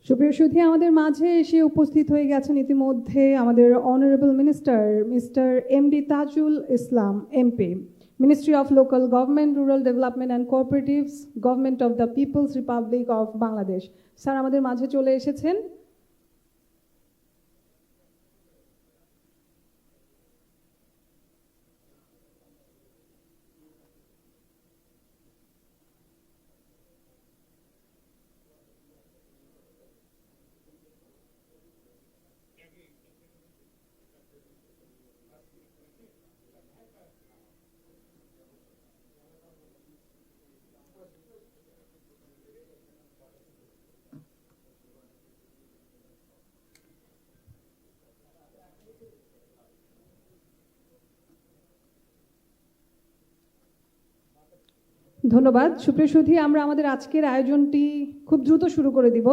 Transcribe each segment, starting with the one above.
সুপ্রিয় সুধী, আমাদের মাঝে এসে উপস্থিত হয়ে গেছেন ইতিমধ্যে আমাদের honourable minister mister MD Tajul Islam MP, ministry of local government, rural development and cooperatives, government of the people's republic of Bangladesh. Sir আমাদের মাঝে চলে এসেছেন। ধন্যবাদ। সুপ্রিয় সুধী, আমরা আমাদের আজকের আয়োজনটি খুব দ্রুত শুরু করে দিব।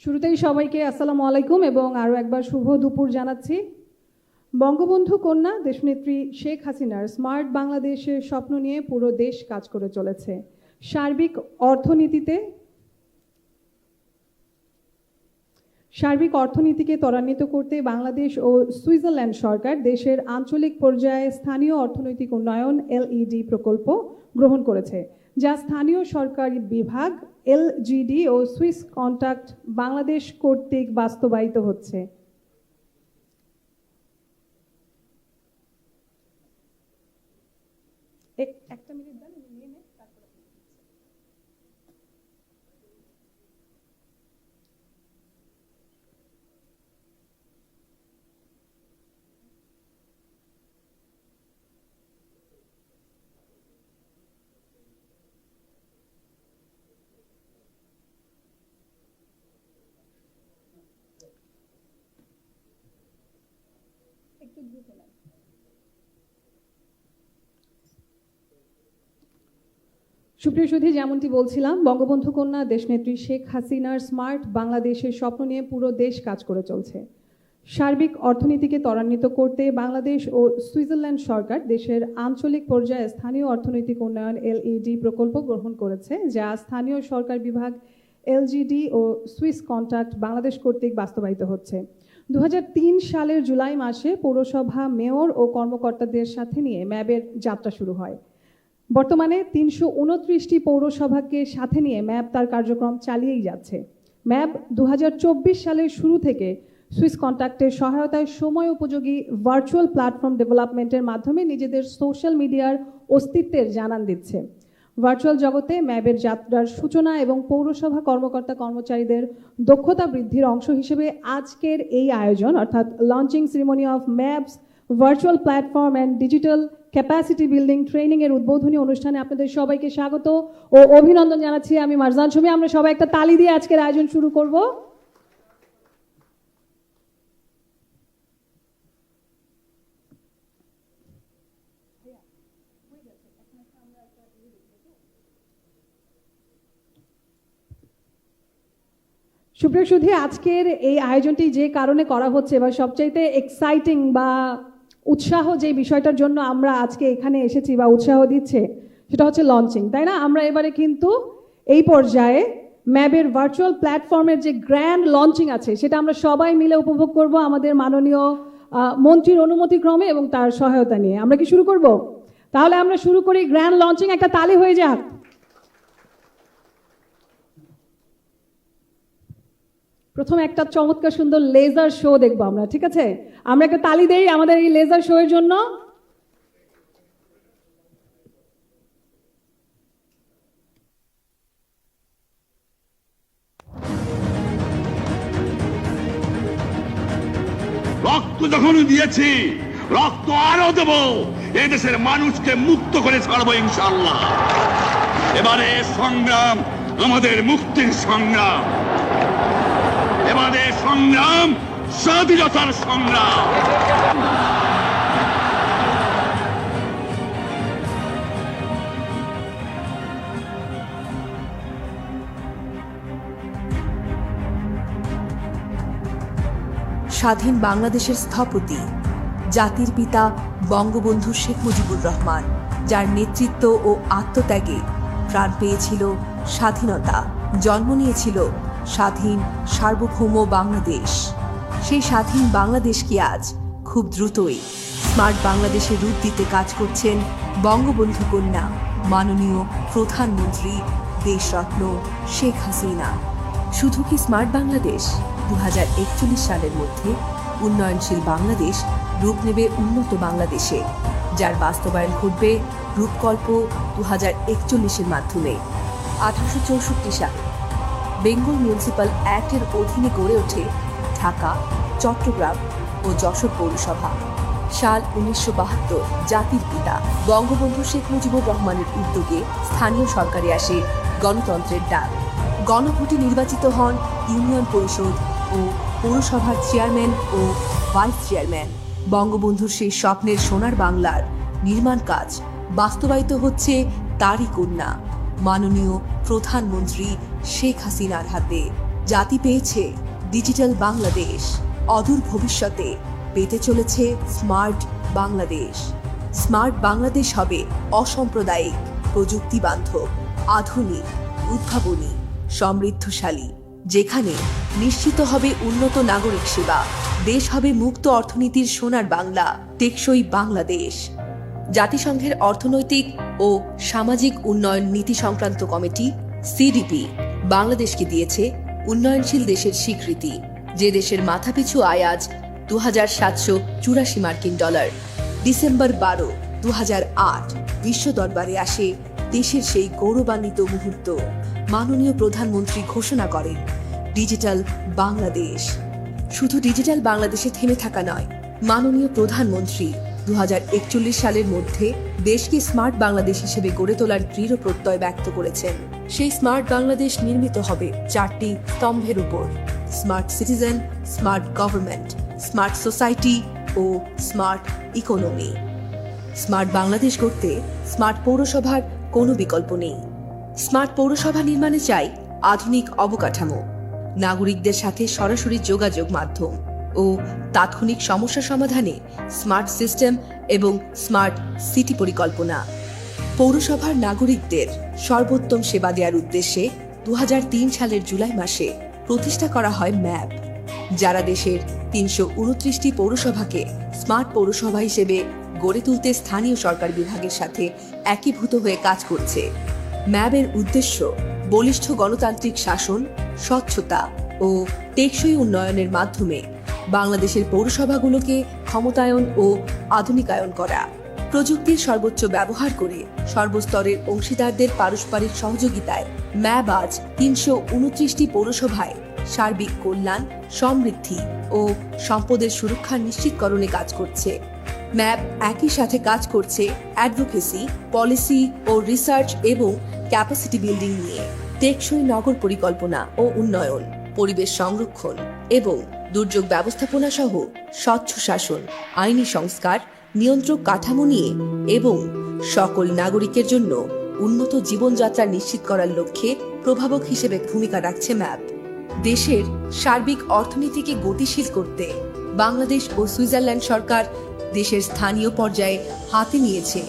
শুরুতেই সবাইকে আসসালামু আলাইকুম এবং আরও একবার শুভ দুপুর জানাচ্ছি। বঙ্গবন্ধু কন্যা দেশনেত্রী শেখ হাসিনার স্মার্ট বাংলাদেশের স্বপ্ন নিয়ে পুরো দেশ কাজ করে চলেছে। সার্বিক অর্থনীতিকে ত্বরান্বিত করতে বাংলাদেশ ও সুইজারল্যান্ড সরকার দেশের আঞ্চলিক পর্যায়ে স্থানীয় অর্থনৈতিক উন্নয়ন এলইডি প্রকল্প গ্রহণ করেছে, যা স্থানীয় সরকারি বিভাগ এলজিডি ও সুইস কন্ট্যাক্ট বাংলাদেশ কর্তৃক বাস্তবায়িত হচ্ছে। একটা মিনিট দেন, আমি নিয়ে নেই, তারপরে একটু দ্রুত নেন। সুপ্রিয় সুধী, যেমনটি বলছিলাম, বঙ্গবন্ধু কন্যা দেশনেত্রী শেখ হাসিনার স্মার্ট বাংলাদেশের স্বপ্ন নিয়ে পুরো দেশ কাজ করে চলছে। সার্বিক অর্থনীতিকে ত্বরান্বিত করতে বাংলাদেশ ও সুইজারল্যান্ড সরকার দেশের আঞ্চলিক পর্যায়ে স্থানীয় অর্থনৈতিক উন্নয়ন এলইডি প্রকল্প গ্রহণ করেছে, যা স্থানীয় সরকার বিভাগ এলজিডি ও সুইস কন্ট্যাক্ট বাংলাদেশ কর্তৃক বাস্তবায়িত হচ্ছে। 2003 সালের জুলাই মাসে পৌরসভা মেয়র ও কর্মকর্তাদের সাথে নিয়ে ম্যাবের যাত্রা শুরু হয়। বর্তমানে 329টি পৌরসভাকে সাথে নিয়ে ম্যাব তার কার্যক্রম চালিয়েই যাচ্ছে। ম্যাব 2024 সালের শুরু থেকে সুইস কন্ট্যাক্টের সহায়তায় সময় উপযোগী ভার্চুয়াল প্ল্যাটফর্ম ডেভেলপমেন্টের মাধ্যমে নিজেদের সোশ্যাল মিডিয়ার অস্তিত্বের জানান দিচ্ছে। ভার্চুয়াল জগতে ম্যাবের যাত্রার সূচনা এবং পৌরসভা কর্মকর্তা কর্মচারীদের দক্ষতা বৃদ্ধির অংশ হিসেবে আজকের এই আয়োজন, অর্থাৎ launching ceremony of MAB's virtual platform and digital capacity building training এর উদ্বোধনী অনুষ্ঠানে আপনাদের সবাইকে স্বাগত ও অভিনন্দন জানাচ্ছি। আমি মারজান ছবি। আমরা সবাই একটা তালি দিয়ে আজকের আয়োজন শুরু করব। সুপ্রিয় সুধী, আজকের এই আয়োজনটি যে কারণে করা হচ্ছে বা সবচাইতে এক্সাইটিং বা উৎসাহ যে বিষয়টার জন্য আমরা আজকে এখানে এসেছি বা উৎসাহ দিচ্ছে, সেটা হচ্ছে লঞ্চিং, তাই না? আমরা এবারে কিন্তু এই পর্যায়ে ম্যাবের ভার্চুয়াল প্ল্যাটফর্মের যে গ্র্যান্ড লঞ্চিং আছে সেটা আমরা সবাই মিলে উপভোগ করব আমাদের মাননীয় মন্ত্রীর অনুমতিক্রমে এবং তার সহায়তা নিয়ে। আমরা কি শুরু করব? তাহলে আমরা শুরু করি গ্র্যান্ড লঞ্চিং। একটা তালি হয়ে যাক। প্রথমে একটা চমৎকার সুন্দর লেজার শো দেখবো আমরা, ঠিক আছে? আমরা একটা তালি দেই আমাদের এই লেজার শো এর জন্য। রক্ত যখন দিয়েছি, রক্ত আরো দেব। এদেশের মানুষকে মুক্ত করে ছাড়বো ইনশাআল্লাহ। এবারে সংগ্রাম আমাদের মুক্তির সংগ্রাম, এবারে সংগ্রাম স্বাধীনতার সংগ্রাম। স্বাধীন বাংলাদেশের স্থপতি জাতির পিতা বঙ্গবন্ধু শেখ মুজিবুর রহমান যার নেতৃত্ব ও আত্মত্যাগে প্রাণ পেয়েছিল স্বাধীনতা, জন্ম নিয়েছিল স্বাধীন সার্বভৌম বাংলাদেশ। সেই স্বাধীন বাংলাদেশকে আজ খুব দ্রুতই স্মার্ট বাংলাদেশের রূপ দিতে কাজ করছেন বঙ্গবন্ধু কন্যা মাননীয় প্রধানমন্ত্রী দেশরত্ন শেখ হাসিনা। শুধু কি স্মার্ট বাংলাদেশ, 2041 সালের মধ্যে উন্নয়নশীল বাংলাদেশ রূপ নেবে উন্নত বাংলাদেশে, যার বাস্তবায়ন ঘটবে রূপকল্প 2041-এর মাধ্যমে। 1864 সালে বেঙ্গল মিউনিসিপ্যাল অ্যাক্টের অধীনে গড়ে ওঠে ঢাকা, চট্টগ্রাম ও যশোর পৌরসভা। সাল 1972 জাতির পিতা বঙ্গবন্ধু শেখ মুজিবুর রহমানের উদ্যোগে স্থানীয় সরকারে আসে গণতন্ত্রের ডাক। গণভোটে নির্বাচিত হন ইউনিয়ন পরিষদ ও পৌরসভার চেয়ারম্যান ও ভাইস চেয়ারম্যান। বঙ্গবন্ধুর সেই স্বপ্নের সোনার বাংলার নির্মাণ কাজ বাস্তবায়িত হচ্ছে তারই কন্যা মাননীয় প্রধানমন্ত্রী শেখ হাসিনার হাতে। জাতি পেয়েছে ডিজিটাল বাংলাদেশ, অদূর ভবিষ্যতে পেতে চলেছে স্মার্ট বাংলাদেশ। স্মার্ট বাংলাদেশ হবে অসাম্প্রদায়িক, প্রযুক্তি বান্ধব, আধুনিক, উদ্ভাবনী, সমৃদ্ধশালী, যেখানে নিশ্চিত হবে উন্নত নাগরিক সেবা। দেশ হবে মুক্ত অর্থনীতির সোনার বাংলা, টেকসই বাংলাদেশ। জাতিসংঘের অর্থনৈতিক ও সামাজিক উন্নয়ন নীতি সংক্রান্ত কমিটি সিডিপি বাংলাদেশকে দিয়েছে উন্নয়নশীল দেশের স্বীকৃতি, যে দেশের মাথাপিছু আয় আজ $2,784। ডিসেম্বর 12, 2008 বিশ্ব দরবারে আসে দেশের সেই গৌরবান্বিত মুহূর্ত। মাননীয় প্রধানমন্ত্রী ঘোষণা করেন ডিজিটাল বাংলাদেশ। শুধু ডিজিটাল বাংলাদেশে থেমে থাকা নয়, মাননীয় প্রধানমন্ত্রী 2041 সালের মধ্যে দেশকে স্মার্ট বাংলাদেশ হিসেবে গড়ে তোলার দৃঢ় প্রত্যয় ব্যক্ত করেছেন। সেই স্মার্ট বাংলাদেশ নির্মিত হবে 4টি স্তম্ভের উপর: smart citizen, smart government, smart society ও স্মার্ট ইকোনমি। স্মার্ট বাংলাদেশ গড়তে স্মার্ট পৌরসভার কোনো বিকল্প নেই। স্মার্ট পৌরসভা নির্মাণে চাই আধুনিক অবকাঠামো, নাগরিকদের সাথে সরাসরি যোগাযোগ মাধ্যম ও তাৎক্ষণিক সমস্যা সমাধানে স্মার্ট সিস্টেম এবং স্মার্ট সিটি পরিকল্পনা। পৌরসভার নাগরিকদের সর্বোত্তম সেবা দেওয়ার উদ্দেশ্যে 2003 সালের জুলাই মাসে প্রতিষ্ঠা করা হয় ম্যাপ, যারা দেশের 329টি পৌরসভাকে স্মার্ট পৌরসভা হিসেবে গড়ে তুলতে স্থানীয় সরকার বিভাগের সাথে একীভূত হয়ে কাজ করছে। ম্যাবের উদ্দেশ্য বলিষ্ঠ গণতান্ত্রিক শাসন, স্বচ্ছতা ও টেকসই উন্নয়নের মাধ্যমে বাংলাদেশের পৌরসভাগুলোকে ক্ষমতায়ন ও আধুনিকায়ন করা। প্রযুক্তির সর্বোচ্চ ব্যবহার করে সর্বস্তরের অংশীদারদের পারস্পরিক সহযোগিতায় ম্যাব আজ 329টি পৌরসভায় সার্বিক কল্যাণ, সমৃদ্ধি ও সম্পদের সুরক্ষা নিশ্চিতকরণে কাজ করছে। ম্যাপ একই সাথে কাজ করছে অ্যাডভোকেসি, পলিসি ও রিসার্চ এবং ক্যাপাসিটি বিল্ডিং নিয়ে। টেকসই নগর পরিকল্পনা ও উন্নয়ন, পরিবেশ সংরক্ষণ এবং দুর্যোগ ব্যবস্থাপনা সহ স্বচ্ছ শাসন, আইনি সংস্কার, নিয়ন্ত্রক কাঠামো নিয়ে এবং সকল নাগরিকের জন্য উন্নত জীবনযাত্রা নিশ্চিত করার লক্ষ্যে প্রভাবক হিসেবে ভূমিকা রাখছে ম্যাপ। দেশের সার্বিক অর্থনীতিকে গতিশীল করতে বাংলাদেশ ও সুইজারল্যান্ড সরকার দেশের স্থানীয় পর্যায়ে হাতে নিয়েছে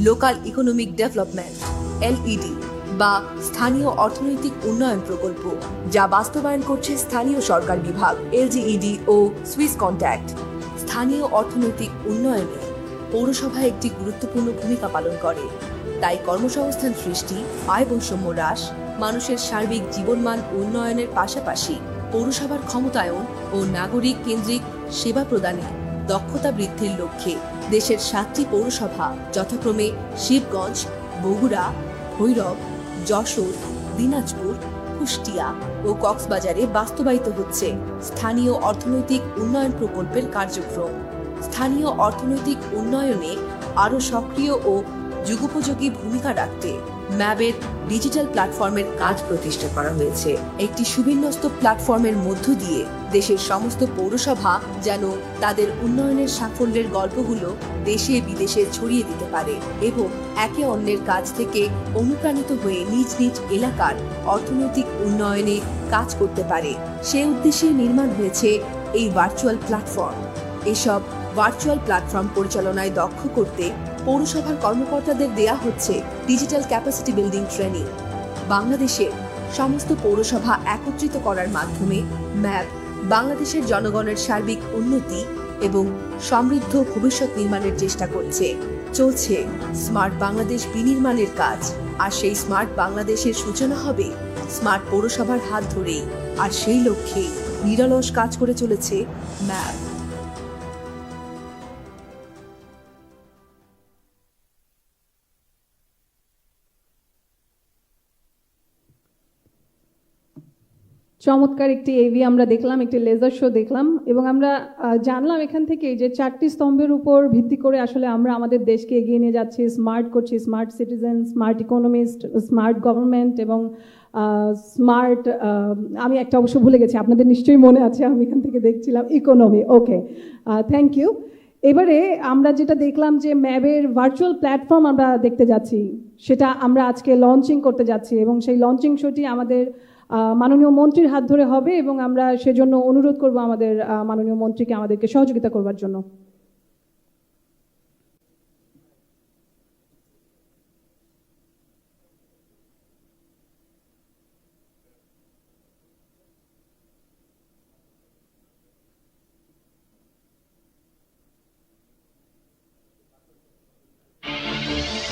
লোকাল ইকোনমিক ডেভেলপমেন্ট (LED) বা স্থানীয় অর্থনৈতিক উন্নয়ন প্রকল্প, যা বাস্তবায়ন করছে স্থানীয় সরকার বিভাগ LGED ও সুইস কন্ট্যাক্ট। স্থানীয় অর্থনৈতিক উন্নয়নে পৌরসভা একটি গুরুত্বপূর্ণ ভূমিকা পালন করে, তাই কর্মসংস্থান সৃষ্টি, আয় বৈষম্য হ্রাস, মানুষের সার্বিক জীবনমান উন্নয়নের পাশাপাশি পৌরসভার ক্ষমতায়ন ও নাগরিক কেন্দ্রিক সেবা প্রদানে দক্ষতা বৃদ্ধির লক্ষ্যে দেশের 7টি পৌরসভা যথাক্রমে শিবগঞ্জ, বগুড়া, ভৈরব, যশোর, দিনাজপুর, কুষ্টিয়া ও কক্সবাজারে বাস্তবায়িত হচ্ছে স্থানীয় অর্থনৈতিক উন্নয়ন প্রকল্পের কার্যক্রম। স্থানীয় অর্থনৈতিক উন্নয়নে আরও সক্রিয় ও যুগোপযোগী ভূমিকা রাখতে ম্যাবের ডিজিটাল প্ল্যাটফর্মের কাজ প্রতিষ্ঠা করা হয়েছে। একটি সুবিন্যস্ত প্ল্যাটফর্মের মধ্য দিয়ে দেশের সমস্ত পৌরসভা যেন তাদের উন্নয়নের সাফল্যের গল্পগুলো দেশে বিদেশে ছড়িয়ে দিতে পারে এবং একে অন্যের কাছ থেকে অনুপ্রাণিত হয়ে নিজ নিজ এলাকার অর্থনৈতিক উন্নয়নে কাজ করতে পারে। সে উদ্দেশ্যে নির্মাণ হয়েছে এই ভার্চুয়াল প্ল্যাটফর্ম। এসব ভার্চুয়াল প্ল্যাটফর্ম পরিচালনায় দক্ষ করতে পৌরসভার কর্মকর্তাদের দেয়া হচ্ছে ডিজিটাল ক্যাপাসিটি বিল্ডিং ট্রেনিং। বাংলাদেশের সমস্ত পৌরসভা একত্রিত করার মাধ্যমে ম্যাপ বাংলাদেশের জনগণের সার্বিক উন্নতি এবং সমৃদ্ধ ভবিষ্যৎ নির্মাণের চেষ্টা করছে। চলছে স্মার্ট বাংলাদেশ বিনির্মাণের কাজ, আর সেই স্মার্ট বাংলাদেশের সূচনা হবে স্মার্ট পৌরসভার হাত ধরেই। আর সেই লক্ষ্যে নিরলস কাজ করে চলেছে ম্যাপ। চমৎকার একটি এভি আমরা দেখলাম, একটি লেজার শো দেখলাম, এবং আমরা জানলাম এখান থেকে যে 4টি স্তম্ভের উপর ভিত্তি করে আসলে আমরা আমাদের দেশকে এগিয়ে নিয়ে যাচ্ছি, স্মার্ট করছি, smart citizen, smart economist, smart government এবং স্মার্ট, আমি একটা অবশ্য ভুলে গেছি, আপনাদের নিশ্চয়ই মনে আছে, আমি এখান থেকে দেখছিলাম ইকোনমি। Okay, thank you. এবারে আমরা যেটা দেখলাম যে ম্যাবের ভার্চুয়াল প্ল্যাটফর্ম আমরা দেখতে যাচ্ছি, সেটা আমরা আজকে লঞ্চিং করতে যাচ্ছি, এবং সেই লঞ্চিং শোটি আমাদের মাননীয় মন্ত্রীর হাত ধরে হবে, এবং আমরা সেজন্য অনুরোধ করব আমাদের মাননীয় মন্ত্রীকে আমাদেরকে সহযোগিতা করবার জন্য।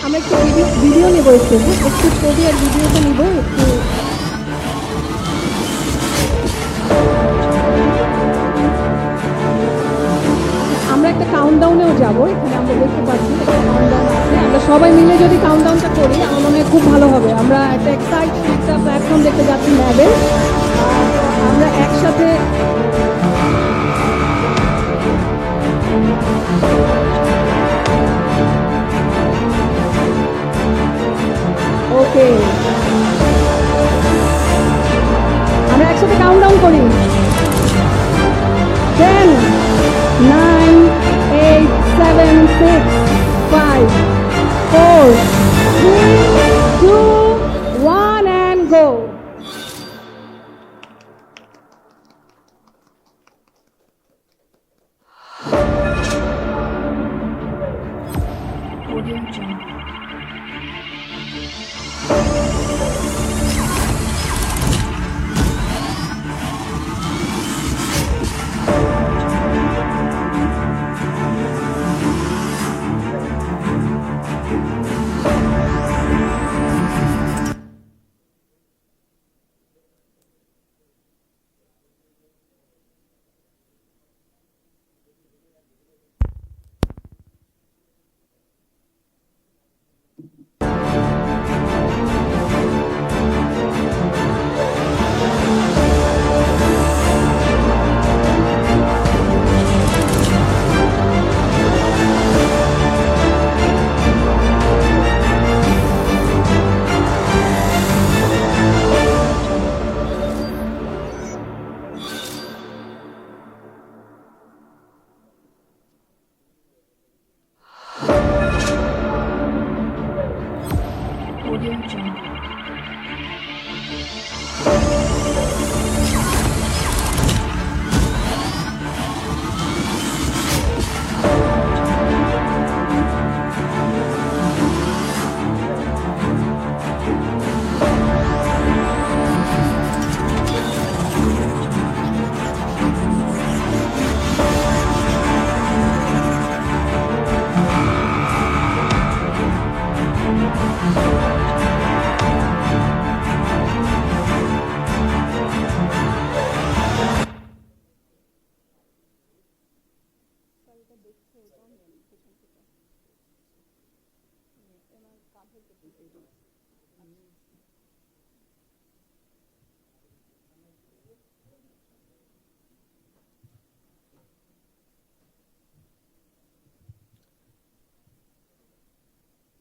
আমরা একটু ভিডিও নেব, একটু ছবি আর ভিডিওটা নিব একটু। আমরা একটা কাউন্টডাউনেও যাব, এখানে আমরা দেখতে পাচ্ছি একটা কাউন্টডাউন আছে, আমরা সবাই মিলে যদি কাউন্টডাউনটা করি আমার মনে হয় খুব ভালো হবে। আমরা একটা এক্সাইটিং একটা প্ল্যাটফর্ম দেখতে যাচ্ছি ম্যাবের, আমরা একসাথে ওকে, আমরা একসাথে কাউন্টডাউন করি। 10, 9, 8, 7, 6, 5, 4, 3, 2, 1 and go.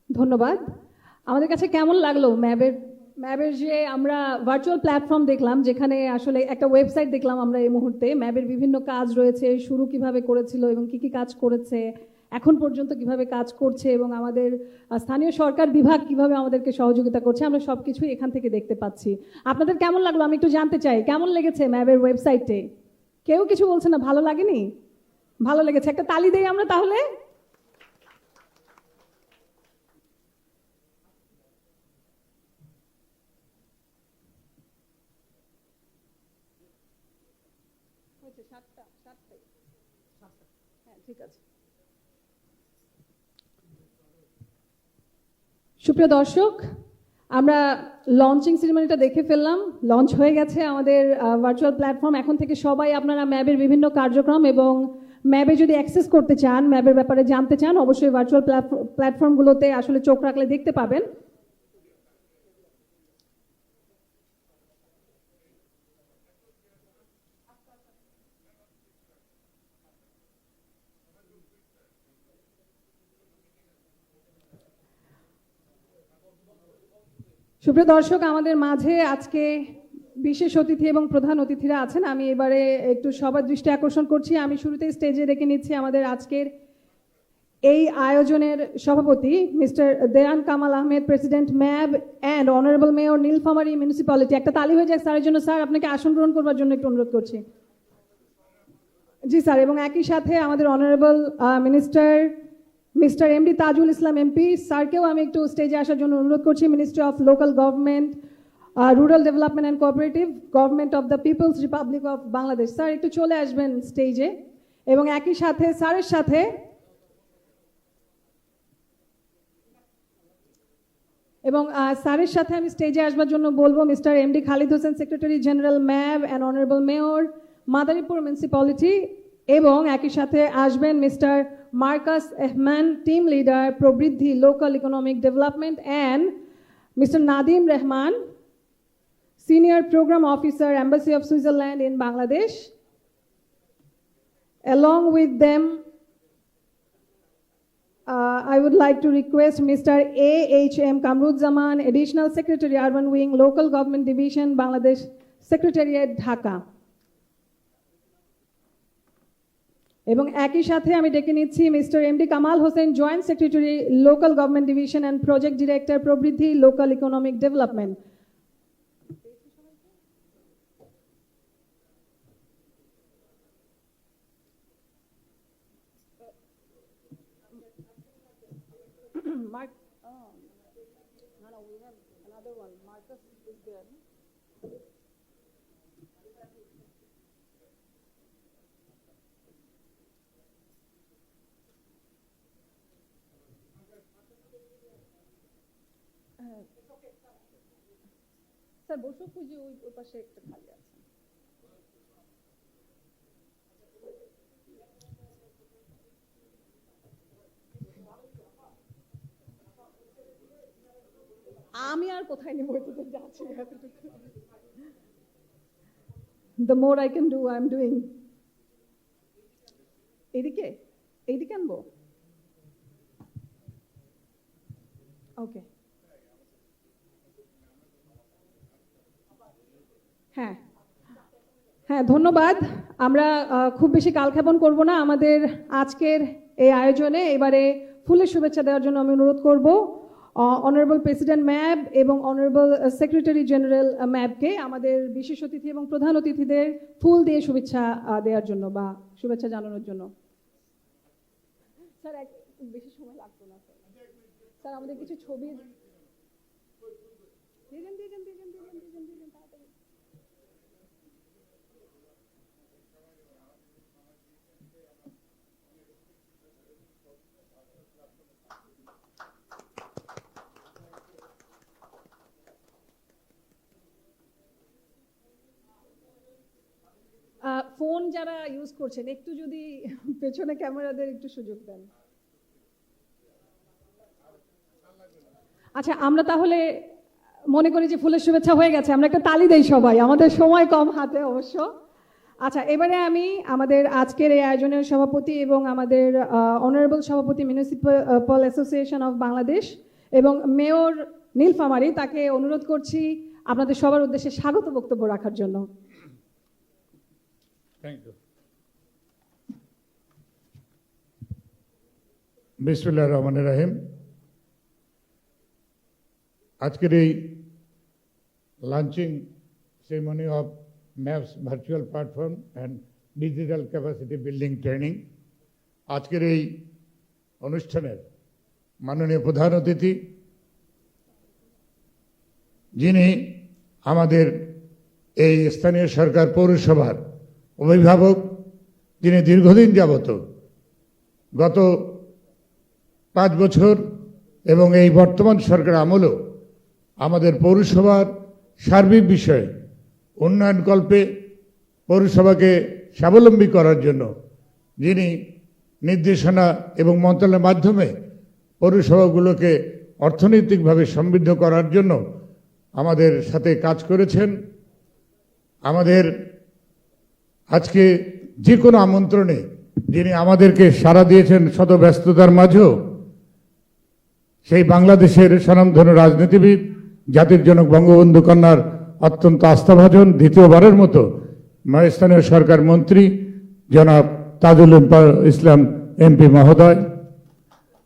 ধন্যবাদ। আমাদের কাছে কেমন লাগলো ম্যাবের যে আমরা ভার্চুয়াল প্ল্যাটফর্ম দেখলাম, যেখানে আসলে একটা ওয়েবসাইট দেখলাম আমরা এই মুহূর্তে, ম্যাবের বিভিন্ন কাজ রয়েছে, শুরু কিভাবে করেছিল এবং কি কি কাজ করেছে, এখন পর্যন্ত কিভাবে কাজ করছে, এবং আমাদের স্থানীয় সরকার বিভাগ কিভাবে আমাদেরকে সহযোগিতা করছে, আমরা সবকিছুই এখান থেকে দেখতে পাচ্ছি। আপনাদের কেমন লাগলো আমি একটু জানতে চাই, কেমন লেগেছে ম্যাবের ওয়েবসাইটে? কেউ কিছু বলছে না, ভালো লাগেনি? ভালো লেগেছে, একটা তালি দেই আমরা তাহলে। ঠিক আছে। সুপ্রিয় দর্শক, আমরা লঞ্চিং সেরিমনিটা দেখে ফেললাম। লঞ্চ হয়ে গেছে আমাদের ভার্চুয়াল প্ল্যাটফর্ম। এখন থেকে সবাই আপনারা ম্যাবের বিভিন্ন কার্যক্রম এবং ম্যাবে যদি অ্যাক্সেস করতে চান, ম্যাবের ব্যাপারে জানতে চান, অবশ্যই ভার্চুয়াল প্ল্যাটফর্মগুলোতে আসলে চোখ রাখলে দেখতে পাবেন। সুপ্রিয় দর্শক, আমাদের মাঝে আজকে বিশেষ অতিথি এবং প্রধান অতিথিরা আছেন। আমি এবারে একটু সবার দৃষ্টি আকর্ষণ করছি। আমি শুরুতেই স্টেজে ডেকে নিচ্ছি আমাদের আজকের এই আয়োজনের সভাপতি mister Dewan Kamal Ahmed, president MAB and honourable mayor Nilphamari municipality. একটা তালি হয়ে যাক স্যারের জন্য। স্যার, আপনাকে আসন গ্রহণ করবার জন্য একটু অনুরোধ করছি। জি স্যার। এবং একই সাথে আমাদের honourable mister MD Tajul Islam MP স্যারকেও আমি একটু স্টেজে আসার জন্য অনুরোধ করছি। Ministry of local government, rural development and cooperative, government of the people's republic of Bangladesh. Sir একটু চলে আসবেন স্টেজে। এবং একই সাথে স্যারের সাথে আমি স্টেজে আসবার জন্য বলবো mister MD Khalid Hossain, secretary general MAB and honourable mayor Madaripur municipality. এবং একই সাথে আসবেন mister Marcus Ehmann, team leader Prabriddhi local economic development, and mister Nadim Rahman, senior programme officer, embassy of Switzerland in Bangladesh. Along with them, I would like to request Mr. A.H.M. Kamruzzaman, Additional Secretary, Urban Wing, Local Government Division, Bangladesh Secretariat, Dhaka. এবং একই সাথে আমি ডেকে নিচ্ছি mister MD Kamal Hossain, joint secretary, local government division and project director, প্রবৃদ্ধি local economic development. Sir বসুক, খুঁজে ওই পাশে একটা খালি আছে। আমি আর কোথায় নেব, এটা তো যাচ্ছি। The more I can do, I'm doing. এইদিকে আনবো? ওকে। হ্যাঁ, ধন্যবাদ। আমরা খুব বেশি কালক্ষেপণ করব না আমাদের আজকের এই আয়োজনে। এবারে ফুলের শুভেচ্ছা দেওয়ার জন্য আমি অনুরোধ করব অনারেবল প্রেসিডেন্ট ম্যাব এবং অনারেবল সেক্রেটারি জেনারেল ম্যাবকে আমাদের বিশেষ অতিথি এবং প্রধান অতিথিদের ফুল দিয়ে শুভেচ্ছা দেওয়ার জন্য বা শুভেচ্ছা জানানোর জন্য। স্যার বেশি সময় লাগতো না স্যার, আমাদের কিছু ছবি ফোন যারা ইউজ করছেন একটু যদি পেছনে ক্যামেরাদের একটু সুযোগ দেন। আচ্ছা, আমরা তাহলে মনে করি যে ফুলের শুভেচ্ছা হয়ে গেছে, আমরা একটা তালি দেই সবাই, আমাদের সময় কম হাতে অবশ্য। আচ্ছা, এবারে আমি আমাদের আজকের এই আয়োজনের সভাপতি এবং আমাদের অনারেবল সভাপতি মিউনিসিপ্যাল অ্যাসোসিয়েশন অফ বাংলাদেশ এবং মেয়র নীলফামারী, তাকে অনুরোধ করছি আপনাদের সবার উদ্দেশ্যে স্বাগত বক্তব্য রাখার জন্য। Thank you. বিসমিল্লাহির রহমানির রহিম। আজকের এই launching ceremony of MAB's virtual platform and digital capacity building training আজকের এই অনুষ্ঠানের মাননীয় প্রধান অতিথি, যিনি আমাদের এই স্থানীয় সরকার পৌরসভার অভিভাবক, যিনি দীর্ঘদিন যাবত গত 5 বছর এবং এই বর্তমান সরকার আমলেও আমাদের পৌরসভার সার্বিক বিষয়ে উন্নয়নকল্পে পৌরসভাকে স্বাবলম্বী করার জন্য যিনি নির্দেশনা এবং মন্ত্রণালয়ের মাধ্যমে পৌরসভাগুলোকে অর্থনৈতিকভাবে সমৃদ্ধ করার জন্য আমাদের সাথে কাজ করেছেন। আমাদের আজকে যে কোনো আমন্ত্রণে যিনি আমাদেরকে সাড়া দিয়েছেন শত ব্যস্ততার মাঝেও, সেই বাংলাদেশের স্বনামধন্য রাজনীতিবিদ, জাতির জনক বঙ্গবন্ধু কন্যার অত্যন্ত আস্থাভাজন দ্বিতীয়বারের মতো স্থানীয় সরকার মন্ত্রী জনাব তাজুল ইসলাম এমপি মহোদয়,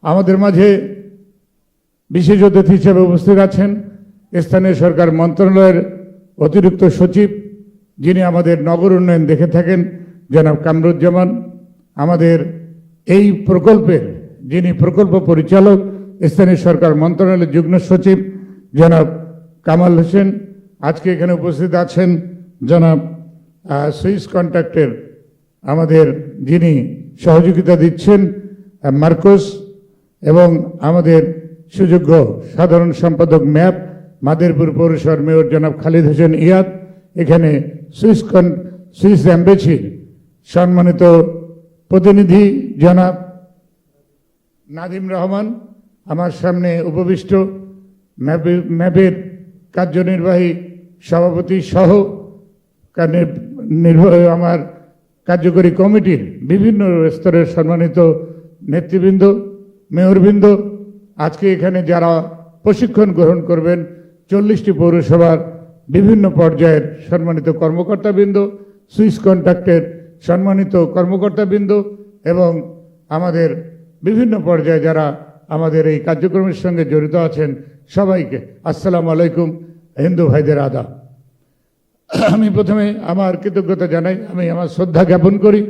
আমাদের মাঝে বিশেষ অতিথি হিসেবে উপস্থিত আছেন স্থানীয় সরকার মন্ত্রণালয়ের অতিরিক্ত সচিব, যিনি আমাদের নগর উন্নয়ন দেখে থাকেন জনাব কামরুজ্জামান, আমাদের এই প্রকল্পের যিনি প্রকল্প পরিচালক স্থানীয় সরকার মন্ত্রণালয়ের যুগ্ম সচিব জনাব কামাল হোসেন, আজকে এখানে উপস্থিত আছেন জনাব সুইস কন্ট্রাক্টের আমাদের যিনি সহযোগিতা দিচ্ছেন মার্কোস, এবং আমাদের সুযোগ্য সাধারণ সম্পাদক ম্যাপ মাদারীপুর পৌরসভার মেয়র জনাব খালিদ হোসেন ইয়াদ, এখানে সুইস এম্বাসির সম্মানিত প্রতিনিধি জনাব নাদিম রহমান, আমার সামনে উপবিষ্ট ম্যাপের কার্যনির্বাহী সভাপতি সহ আমার কার্যকরী কমিটির বিভিন্ন স্তরের সম্মানিত নেতৃবৃন্দ, মেয়রবৃন্দ, আজকে এখানে যারা প্রশিক্ষণ গ্রহণ করবেন 40টি পৌরসভার বিভিন্ন পর্যায়ের সম্মানিত কর্মকর্তাবৃন্দ, সুইস কন্ট্রাক্টের সম্মানিত কর্মকর্তাবৃন্দ এবং আমাদের বিভিন্ন পর্যায়ে যারা আমাদের এই কার্যক্রমের সঙ্গে জড়িত আছেন, সবাইকে আসসালামু আলাইকুম, হিন্দু ভাইদের আদাব। আমি প্রথমে আমার কৃতজ্ঞতা জানাই, আমি আমার শ্রদ্ধা জ্ঞাপন করি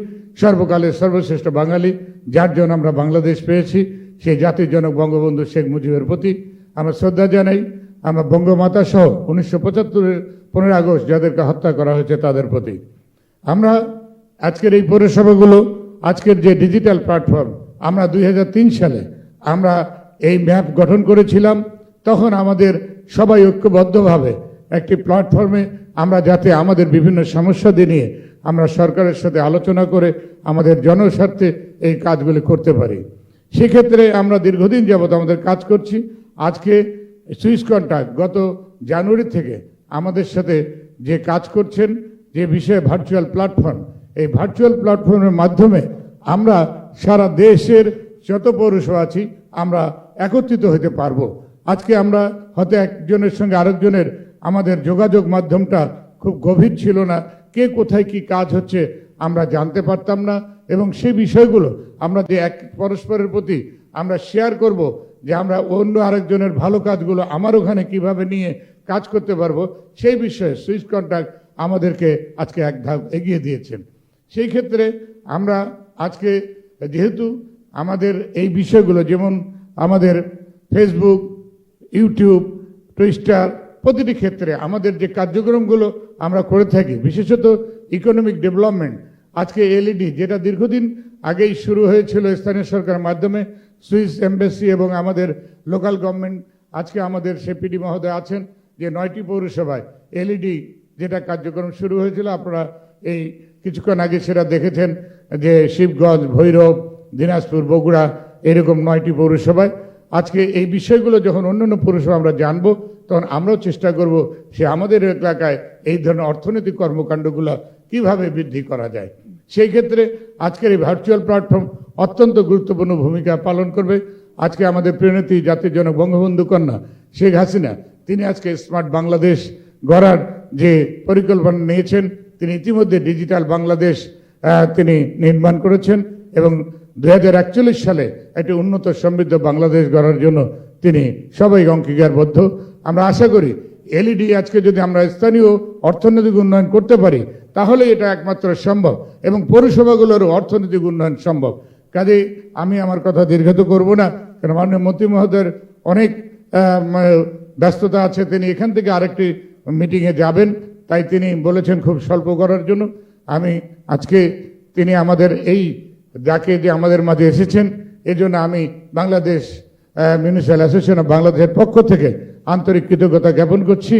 সর্বকালের সর্বশ্রেষ্ঠ বাঙালি, যার জন্য আমরা বাংলাদেশ পেয়েছি, সেই জাতির জনক বঙ্গবন্ধু শেখ মুজিবের প্রতি আমরা শ্রদ্ধা জানাই। আমরা বঙ্গমাতা সহ 1975-এর 15 আগস্ট যাদেরকে হত্যা করা হয়েছে তাদের প্রতি। আমরা আজকের এই পৌরসভাগুলো, আজকের যে ডিজিটাল প্ল্যাটফর্ম, আমরা 2003 সালে আমরা এই ম্যাপ গঠন করেছিলাম। তখন আমাদের সবাই ঐক্যবদ্ধভাবে একটি প্ল্যাটফর্মে আমরা যাতে আমাদের বিভিন্ন সমস্যা নিয়ে আমরা সরকারের সাথে আলোচনা করে আমাদের জনস্বার্থে এই কাজগুলি করতে পারি। সেক্ষেত্রে আমরা দীর্ঘদিন যাবত আমাদের কাজ করছি। আজকে সুইস কন্ট্রাক্ট গত জানুয়ারি থেকে আমাদের সাথে যে কাজ করছেন, যে বিষয়ে ভার্চুয়াল প্ল্যাটফর্ম, এই ভার্চুয়াল প্ল্যাটফর্মের মাধ্যমে আমরা সারা দেশের যত পৌরসভা আছি আমরা একত্রিত হতে পারবো। আজকে আমরা হয়তো একজনের সঙ্গে আরেকজনের আমাদের যোগাযোগ মাধ্যমটা খুব গভীর ছিল না, কে কোথায় কি কাজ হচ্ছে আমরা জানতে পারতাম না, এবং সেই বিষয়গুলো আমরা যে এক পরস্পরের প্রতি আমরা শেয়ার করব, যে আমরা অন্য আরেকজনের ভালো কাজগুলো আমার ওখানে কিভাবে নিয়ে কাজ করতে পারবো, সেই বিষয়ে সুইস কন্ট্রাক্ট আমাদেরকে আজকে এক ধাপ এগিয়ে দিয়েছেন। সেই ক্ষেত্রে আমরা আজকে যেহেতু আমাদের এই বিষয়গুলো, যেমন আমাদের ফেসবুক, ইউটিউব, টুইটার, প্রতিটি ক্ষেত্রে আমাদের যে কার্যক্রমগুলো আমরা করে থাকি, বিশেষত ইকোনমিক ডেভেলপমেন্ট, আজকে এলইডি যেটা দীর্ঘদিন আগেই শুরু হয়েছিল স্থানীয় সরকারের মাধ্যমে, সুইস এম্বাসি এবং আমাদের লোকাল গভর্নমেন্ট, আজকে আমাদের সেপিডি মহোদয় আছেন, যে 9টি পৌরসভায় এলইডি যেটা কার্যক্রম শুরু হয়েছিল, আপনারা এই কিছুক্ষণ আগে সেটা দেখেছেন, যে শিবগঞ্জ, ভৈরব, দিনাজপুর, বগুড়া, এরকম 9টি পৌরসভায়। আজকে এই বিষয়গুলো যখন অন্যান্য পৌরসভা আমরা জানবো, তখন আমরাও চেষ্টা করব সে আমাদের এলাকায় এই ধরনের অর্থনৈতিক কর্মকাণ্ডগুলো কিভাবে বৃদ্ধি করা যায়। সেই ক্ষেত্রে আজকের এই ভার্চুয়াল প্ল্যাটফর্ম অত্যন্ত গুরুত্বপূর্ণ ভূমিকা পালন করবে। আজকে আমাদের প্রিয়নেত্রী জাতির জনক বঙ্গবন্ধু কন্যা শেখ হাসিনা, তিনি আজকে স্মার্ট বাংলাদেশ গড়ার যে পরিকল্পনা নিয়েছেন, তিনি ইতিমধ্যে ডিজিটাল বাংলাদেশ তিনি নির্মাণ করেছেন, এবং 2041 সালে একটি উন্নত সমৃদ্ধ বাংলাদেশ গড়ার জন্য তিনি সবাই অঙ্গীকারবদ্ধ। আমরা আশা করি এলইডি আজকে যদি আমরা স্থানীয় অর্থনৈতিক উন্নয়ন করতে পারি, তাহলে এটা একমাত্র সম্ভব, এবং পৌরসভাগুলোরও অর্থনৈতিক উন্নয়ন সম্ভব। কাজে আমি আমার কথা দীর্ঘায়িত করব না, কারণ মাননীয় মন্ত্রী মহোদয়ের অনেক ব্যস্ততা আছে, তিনি এখান থেকে আরেকটি মিটিংয়ে যাবেন, তাই তিনি বলেছেন খুব স্বল্প করার জন্য। আমি আজকে তিনি আমাদের এই ডাকে যে আমাদের মাঝে এসেছেন, এজন্য আমি বাংলাদেশ মিউনিসিপ্যাল অ্যাসোসিয়েশন অফ বাংলাদেশের পক্ষ থেকে আন্তরিক কৃতজ্ঞতা জ্ঞাপন করছি।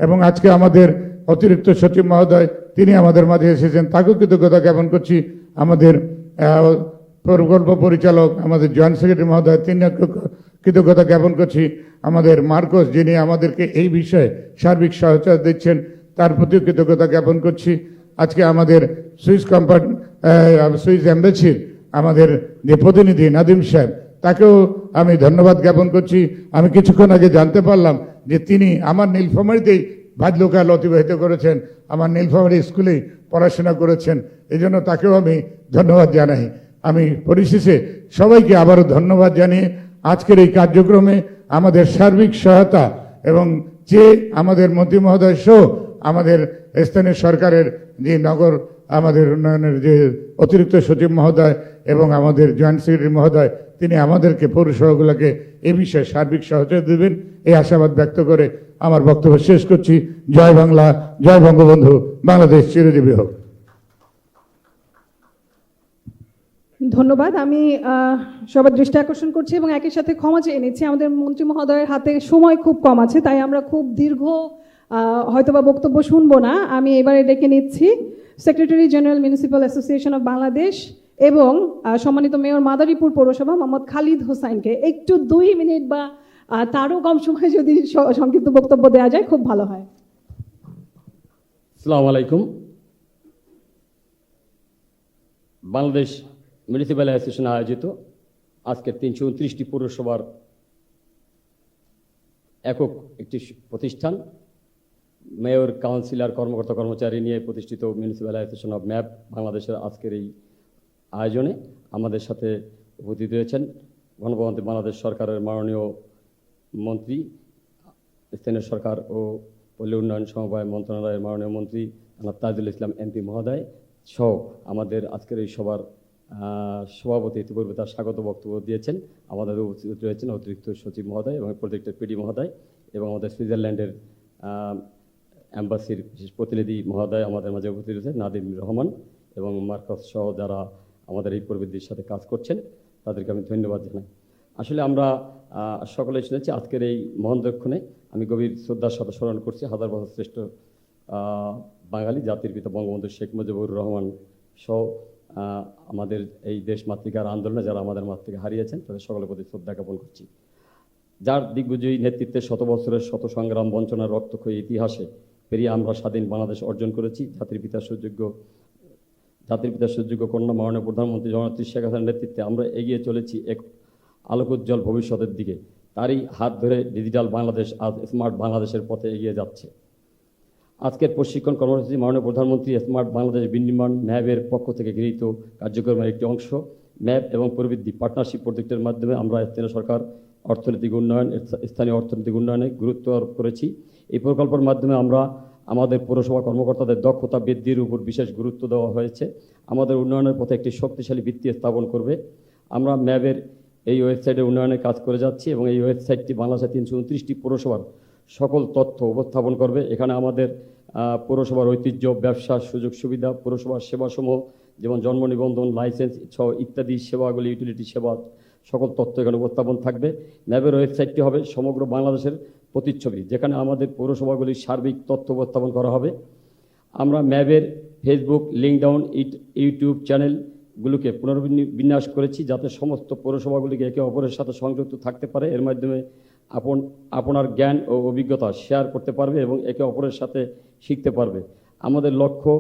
এবং আজকে আমাদের অতিরিক্ত সচিব মহোদয় তিনি আমাদের মাঝে এসেছেন, তাকেও কৃতজ্ঞতা জ্ঞাপন করছি। আমাদের প্রকল্প পরিচালক আমাদের জয়েন্ট সেক্রেটারি মহোদয়, তিনি কৃতজ্ঞতা জ্ঞাপন করছি। আমাদের মার্কস, যিনি আমাদেরকে এই বিষয়ে সার্বিক সহায়তা দিচ্ছেন, তার প্রতিও কৃতজ্ঞতা জ্ঞাপন করছি। আজকে আমাদের সুইস এম্বাসির আমাদের যে প্রতিনিধি নাদিম সাহেব, তাকেও আমি ধন্যবাদ জ্ঞাপন করছি। আমি কিছুক্ষণ আগে জানতে পারলাম যে তিনি আমার নীলফামারীতেই বাল্যকাল অতিবাহিত করেছেন, আমার নীলফামারী স্কুলেই পড়াশোনা করেছেন, এই জন্য তাকেও আমি ধন্যবাদ জানাই। আমি পরিশেষে সবাইকে আবারও ধন্যবাদ জানিয়ে আজকের এই কার্যক্রমে আমাদের সার্বিক সহায়তা এবং যে আমাদের মন্ত্রী মহোদয় সহ আমাদের স্থানীয় সরকারের যে নগর আমাদের উন্নয়নের যে অতিরিক্ত সচিব মহোদয় এবং আমাদের জয়েন্ট সেক্রেটারি মহোদয়, তিনি আমাদেরকে পৌরসভাগুলোকে এ বিষয়ে সার্বিক সহায়তা দেবেন, এই আশাবাদ ব্যক্ত করে আমার বক্তব্য শেষ করছি। জয় বাংলা, জয় বঙ্গবন্ধু, বাংলাদেশ চিরজীবী হোক। ধন্যবাদ। আমি সবার দৃষ্টি আকর্ষণ করছি এবং একই সাথে ক্ষমা চেয়ে নিচ্ছি, আমাদের মন্ত্রী মহোদয়ের হাতে সময় খুব কম আছে, তাই আমরা খুব দীর্ঘ হয়তোবা বক্তব্য শুনবো না। আমি এবারে ডেকে নিচ্ছি secretary general municipal association of Bangladesh এবং সম্মানিত মেয়র মাদারীপুর পৌরসভা মোহাম্মদ খালিদ হোসাইনকে। একটু 2 মিনিট বা তারও কম সময় যদি সংক্ষিপ্ত বক্তব্য দেওয়া যায় খুব ভালো হয়। আসসালামু আলাইকুম। বাংলাদেশ মিউনিসিপ্যাল অ্যাসোসিয়েশন আয়োজিত আজকের 329টি পৌরসভার একক একটি প্রতিষ্ঠান, মেয়র, কাউন্সিলর, কর্মকর্তা কর্মচারী নিয়ে প্রতিষ্ঠিত মিউনিসিপ্যাল অ্যাসোসিয়েশন অফ ম্যাপ বাংলাদেশের আজকের এই আয়োজনে আমাদের সাথে উপস্থিত হয়েছেন গণপ্রজাতন্ত্রী বাংলাদেশ সরকারের মাননীয় মন্ত্রী, স্থানীয় সরকার ও পল্লী উন্নয়ন সমবায় মন্ত্রণালয়ের মাননীয় মন্ত্রী জনাব তাজুল ইসলাম এমপি মহোদয় সহ আমাদের আজকের এই সভার সভাপতি ইতিপূর্বে তার স্বাগত বক্তব্য দিয়েছেন। আমাদের উপস্থিত রয়েছেন অতিরিক্ত সচিব মহোদয় এবং প্রত্যেকটা পিডি মহোদয় এবং আমাদের সুইজারল্যান্ডের অ্যাম্বাসির বিশেষ প্রতিনিধি মহোদয় আমাদের মাঝে উপস্থিত রয়েছেন, নাদিম রহমান এবং মার্কস সহ যারা আমাদের এই প্রবৃত্তির সাথে কাজ করছেন, তাদেরকে আমি ধন্যবাদ জানাই। আসলে আমরা সকলে শুনেছি আজকের এই মহন্তক্ষণে আমি গভীর শ্রদ্ধার সাথে স্মরণ করছি হাজার বছর শ্রেষ্ঠ বাঙালি জাতির পিতা বঙ্গবন্ধু শেখ মুজিবুর রহমান সহ আমাদের এই দেশ মাতৃকার আন্দোলনে যারা আমাদের মাতৃকা হারিয়েছেন তাদের সকলের প্রতি শ্রদ্ধা জ্ঞাপন করছি। যার দিগ্বিজয়ী নেতৃত্বে শত বছরের শত সংগ্রাম বঞ্চনার রক্তক্ষয়ী ইতিহাসে পেরিয়ে আমরা স্বাধীন বাংলাদেশ অর্জন করেছি। জাতির পিতার সুযোগ্য কন্যা মাননীয় প্রধানমন্ত্রী জননেত্রী শেখ হাসিনার নেতৃত্বে আমরা এগিয়ে চলেছি এক আলোকোজ্জ্বল ভবিষ্যতের দিকে। তারই হাত ধরে ডিজিটাল বাংলাদেশ আজ স্মার্ট বাংলাদেশের পথে এগিয়ে যাচ্ছে। আজকের প্রশিক্ষণ কর্মসূচি মাননীয় প্রধানমন্ত্রী স্মার্ট বাংলাদেশ বিনির্মাণ ম্যাবের পক্ষ থেকে গৃহীত কার্যক্রমের একটি অংশ। ম্যাব এবং প্রবৃদ্ধি পার্টনারশিপ প্রজেক্টের মাধ্যমে আমরা স্থানীয় সরকার অর্থনৈতিক উন্নয়ন, স্থানীয় অর্থনৈতিক উন্নয়নে গুরুত্ব আরোপ করেছি। এই প্রকল্পের মাধ্যমে আমরা আমাদের পৌরসভা কর্মকর্তাদের দক্ষতা বৃদ্ধির উপর বিশেষ গুরুত্ব দেওয়া হয়েছে। আমাদের উন্নয়নের পথে একটি শক্তিশালী ভিত্তি স্থাপন করবে। আমরা ম্যাবের এই ওয়েবসাইটের উন্নয়নে কাজ করে যাচ্ছি এবং এই ওয়েবসাইটটি বাংলাদেশের 329টি পৌরসভার সকল তথ্য উপস্থাপন করবে। এখানে আমাদের পৌরসভার ঐতিহ্য, ব্যবসা, সুযোগ সুবিধা, পৌরসভার সেবাসমূহ যেমন জন্ম নিবন্ধন, লাইসেন্স সহ ইত্যাদি সেবাগুলি, ইউটিলিটি সেবা, সকল তথ্য এখানে উপস্থাপন থাকবে। ম্যাবের ওয়েবসাইটটি হবে সমগ্র বাংলাদেশের প্রতিচ্ছবি, যেখানে আমাদের পৌরসভাগুলির সার্বিক তথ্য উপস্থাপন করা হবে। আমরা ম্যাবের ফেসবুক, লিঙ্কডাউন, ইউটিউব চ্যানেলগুলোকে পুনর্বিন্যাস করেছি যাতে সমস্ত পৌরসভাগুলিকে একে অপরের সাথে সংযুক্ত থাকতে পারে। এর মাধ্যমে আপনার জ্ঞান ও অভিজ্ঞতা শেয়ার করতে পারবে এবং একে অপরের সাথে শিখতে পারবে। আমাদের লক্ষ্য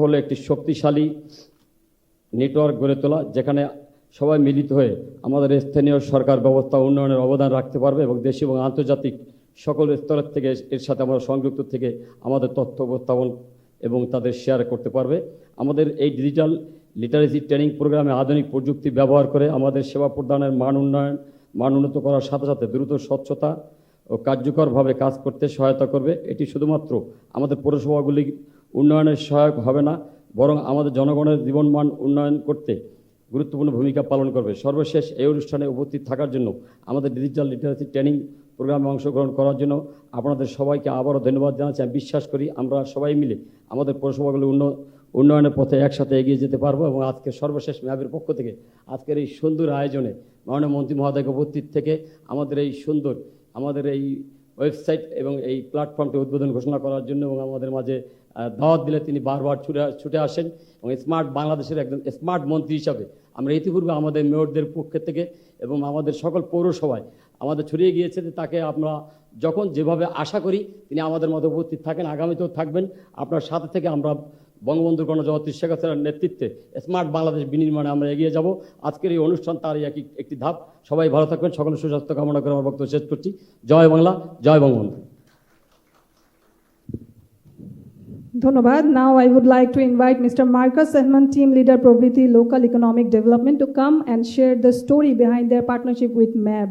হলো একটি শক্তিশালী নেটওয়ার্ক গড়ে তোলা, যেখানে সবাই মিলিত হয়ে আমাদের স্থানীয় সরকার ব্যবস্থা উন্নয়নের অবদান রাখতে পারবে এবং দেশি এবং আন্তর্জাতিক সকল স্তরের থেকে এর সাথে আমরা সংযুক্ত থেকে আমাদের তথ্য উপস্থাপন এবং তাদের শেয়ার করতে পারবে। আমাদের এই ডিজিটাল লিটারেসি ট্রেনিং প্রোগ্রামে আধুনিক প্রযুক্তি ব্যবহার করে আমাদের সেবা প্রদানের মান উন্নত করার সাথে সাথে দ্রুত, স্বচ্ছতা ও কার্যকরভাবে কাজ করতে সহায়তা করবে। এটি শুধুমাত্র আমাদের পৌরসভাগুলির উন্নয়নের সহায়ক হবে না, বরং আমাদের জনগণের জীবনমান উন্নয়ন করতে গুরুত্বপূর্ণ ভূমিকা পালন করবে। সর্বশেষ এই অনুষ্ঠানে উপস্থিত থাকার জন্য, আমাদের ডিজিটাল লিটারেসি ট্রেনিং প্রোগ্রামে অংশগ্রহণ করার জন্য আপনাদের সবাইকে আবারও ধন্যবাদ জানাচ্ছি। আমি বিশ্বাস করি আমরা সবাই মিলে আমাদের পৌরসভাগুলো উন্নয়নের পথে একসাথে এগিয়ে যেতে পারবো। এবং আজকে সর্বশেষ ম্যাবের পক্ষ থেকে আজকের এই সুন্দর আয়োজনে মাননীয় মন্ত্রী মহোদয়কে উপস্থিত থেকে আমাদের এই ওয়েবসাইট এবং এই প্ল্যাটফর্মটি উদ্বোধন ঘোষণা করার জন্য এবং আমাদের মাঝে দাওয়াত দিলে তিনি বারবার ছুটে আসেন এবং স্মার্ট বাংলাদেশের একজন স্মার্ট মন্ত্রী হিসাবে আমরা ইতিপূর্বে আমাদের মেয়রদের পক্ষ থেকে এবং আমাদের সকল পৌরসভায় আমাদের ছড়িয়ে গিয়েছে যে তাকে আমরা যখন যেভাবে আশা করি তিনি আমাদের মধ্যে উপস্থিত থাকেন, আগামীতেও থাকবেন। আপনার সাথে থেকে আমরা বঙ্গবন্ধুর গণজননেত্রী শেখ হাসিনার নেতৃত্বে স্মার্ট বাংলাদেশ বিনির্মাণে আমরা এগিয়ে যাব। আজকের এই অনুষ্ঠান তারই একটি ধাপ। সবাই ভালো থাকবেন, সকলের সুস্বাস্থ্য কামনা করে আমার বক্তব্য শেষ করছি। জয় বাংলা, জয় বঙ্গবন্ধু। ধন্যবাদ। Now I would like to invite Mr. Marcus Ahmed, Team Leader Provriti Local Economic Development, to come and share the story behind their partnership with MAB.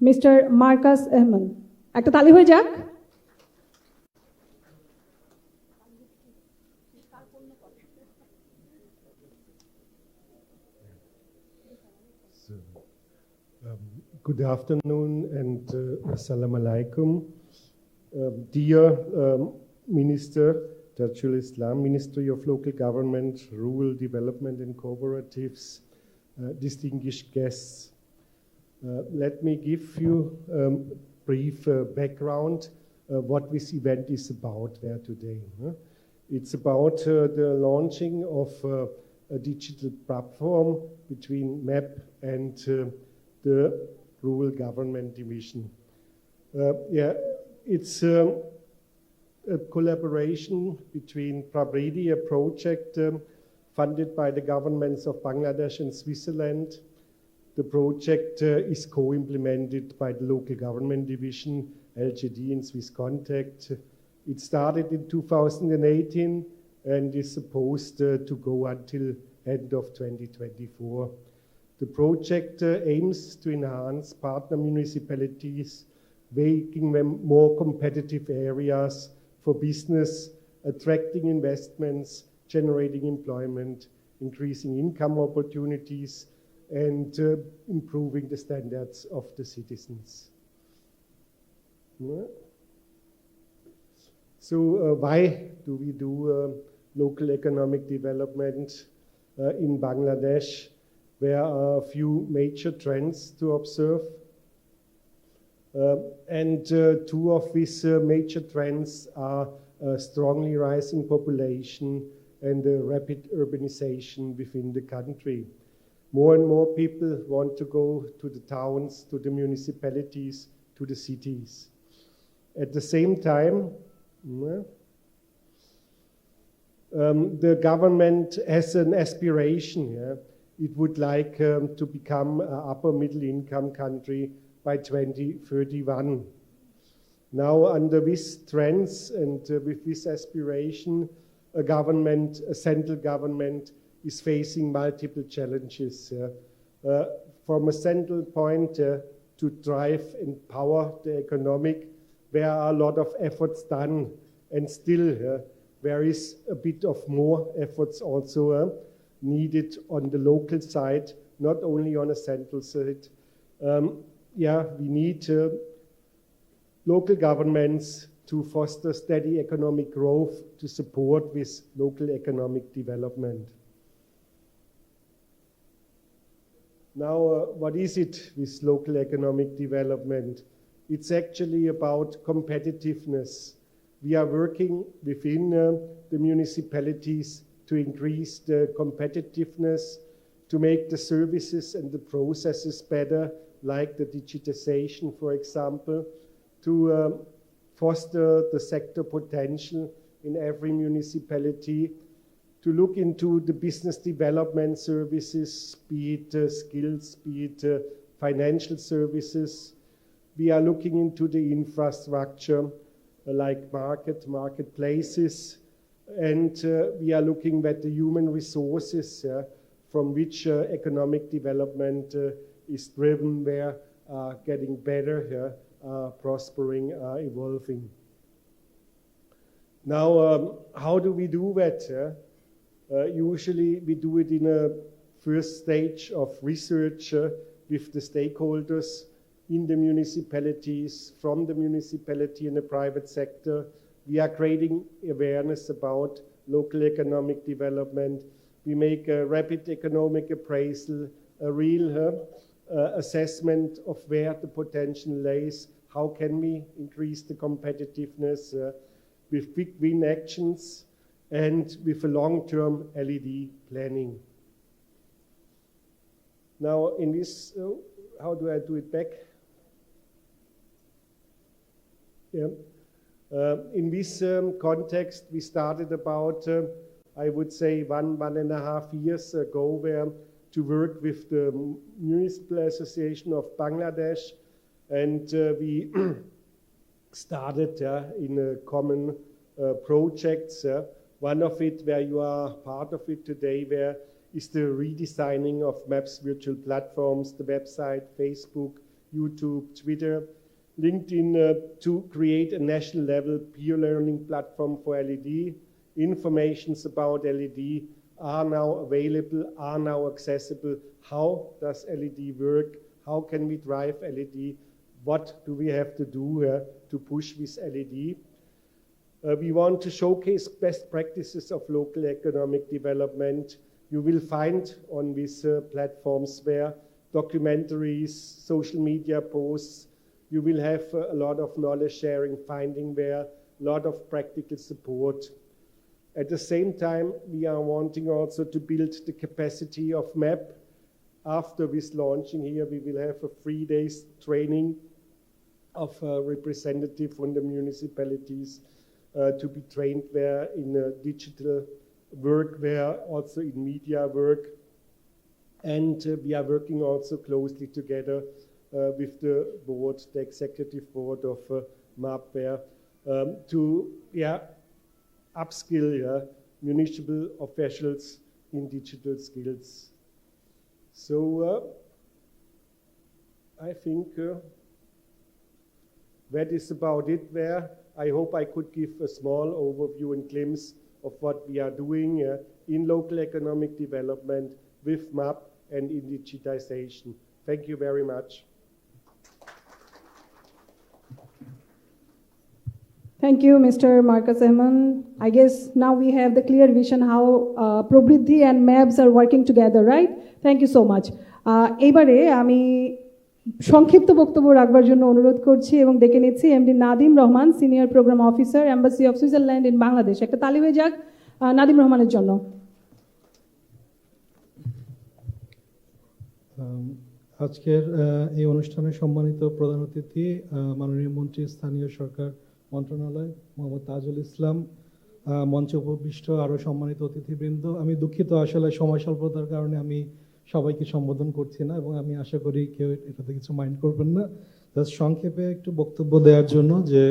Mr. Marcus Ahmed, একটা তালি হয়ে যাক। Good afternoon and assalamu alaikum. Dear Minister Tajul Islam, Ministry of Local Government, Rural Development and Cooperatives, distinguished guests, let me give you brief background what this event is about there today. It's about the launching of a digital platform between MAP and the Rural Government Division. It's a collaboration between Provriti, a project funded by the governments of Bangladesh and Switzerland. The project is co-implemented by the Local Government Division, LGD and Swiss Contact. It started in 2018 and is supposed to go until end of 2024. The project aims to enhance partner municipalities, making them more competitive areas for business, attracting investments, generating employment, increasing income opportunities, and improving the standards of the citizens. So why do we do local economic development in Bangladesh? There are a few major trends to observe. And two of these major trends are a strongly rising population and a rapid urbanization within the country. More and more people want to go to the towns, to the municipalities, to the cities. At the same time, the government has an aspiration. It would like to become an upper middle income country by 2031. Now, under these trends and with this aspiration, a central government is facing multiple challenges. From a central point to drive and power the economic, there are a lot of efforts done, and still there is a bit of more efforts also needed on the local side, not only on a central side. We need local governments to foster steady economic growth to support this local economic development. Now, what is it, this local economic development? It's actually about competitiveness. We are working within the municipalities to increase the competitiveness, to make the services and the processes better, like the digitization, for example, to foster the sector potential in every municipality, to look into the business development services, be it skills, be it financial services. We are looking into the infrastructure, like marketplaces, and we are looking at the human resources from which economic development is driven, where getting better, prospering, evolving. Now, how do we do that? Usually we do it in a first stage of research with the stakeholders in the municipalities, from the municipality and the private sector. We are creating awareness about local economic development. We make a rapid economic appraisal, a real assessment of where the potential lays, how can we increase the competitiveness with quick win actions and with a long-term LED planning. Now in this, how do I do it back? Yeah. In this context, we started about, I would say, 1.5 years ago, where to work with the Municipal Association of Bangladesh, and we started in a common projects. One of it, where you are part of it today, where is the redesigning of MAP's virtual platforms, the website, Facebook, YouTube, Twitter, LinkedIn, to create a national level peer learning platform for LED. Informations about LED are now available, are now accessible. How does LED work? How can we drive LED? What do we have to do to push this LED? We want to showcase best practices of local economic development. You will find on these platforms where documentaries, social media posts, you will have a lot of knowledge sharing, finding there, a lot of practical support. At the same time, we are wanting also to build the capacity of MAP. After this launching here, we will have a 3 days training of a representative from the municipalities to be trained there in digital work, there also in media work. And we are working also closely together with the board, the executive board of MAP there, to upskill municipal officials in digital skills. So I think that is about it there. I hope I could give a small overview and glimpse of what we are doing in local economic development with MAP and in digitization. Thank you very much. Thank you, Mr. Marcus Ahman. I guess now we have the clear vision how Probridhi and MABs are working together, right? Thank you so much. এবারে আমি সংক্ষিপ্ত বক্তব্য রাখবার জন্য অনুরোধ করছি এবং ডেকে নিচ্ছি MD Nadim Rahman, senior programme officer, embassy of Switzerland in Bangladesh. একটা তালি হয়ে যাক নাদিম রহমানের জন্য। আজকের এই অনুষ্ঠানে সম্মানিত প্রধান অতিথি মাননীয় মন্ত্রী স্থানীয় সরকার মন্ত্রণালয় মোহাম্মদ তাজুল ইসলাম, মঞ্চে উপবিষ্ট আরও সম্মানিত অতিথিবৃন্দ, আমি দুঃখিত আসলে সময় স্বল্পতার কারণে আমি সবাইকে সম্বোধন করছি না এবং আমি আশা করি কেউ এটাতে কিছু মাইন্ড করবেন না। জাস্ট সংক্ষেপে একটু বক্তব্য দেওয়ার জন্য যে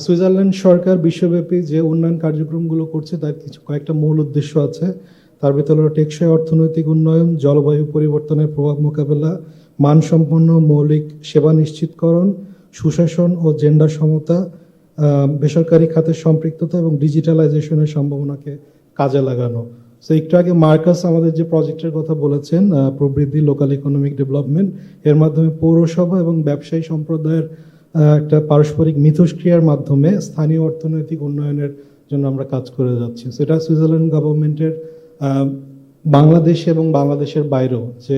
সুইজারল্যান্ড সরকার বিশ্বব্যাপী যে উন্নয়ন কার্যক্রমগুলো করছে তার কয়েকটা মূল উদ্দেশ্য আছে। তার ভিতরে টেকসই অর্থনৈতিক উন্নয়ন, জলবায়ু পরিবর্তনের প্রভাব মোকাবেলা, মানসম্পন্ন মৌলিক সেবা নিশ্চিতকরণ, সুশাসন ও জেন্ডার সমতা, বেসরকারি খাতের সম্পৃক্ততা এবং ডিজিটালাইজেশনের সম্ভাবনাকে কাজে লাগানো। সো একটু আগে মার্কাস আমাদের যে প্রজেক্টের কথা বলেছেন প্রবৃদ্ধি লোকাল ইকোনমিক ডেভেলপমেন্ট, এর মাধ্যমে পৌরসভা এবং ব্যবসায়ী সম্প্রদায়ের একটা পারস্পরিক মিথস্ক্রিয়ার মাধ্যমে স্থানীয় অর্থনৈতিক উন্নয়নের জন্য আমরা কাজ করে যাচ্ছি। সেটা সুইজারল্যান্ড গভর্নমেন্টের বাংলাদেশে এবং বাংলাদেশের বাইরেও যে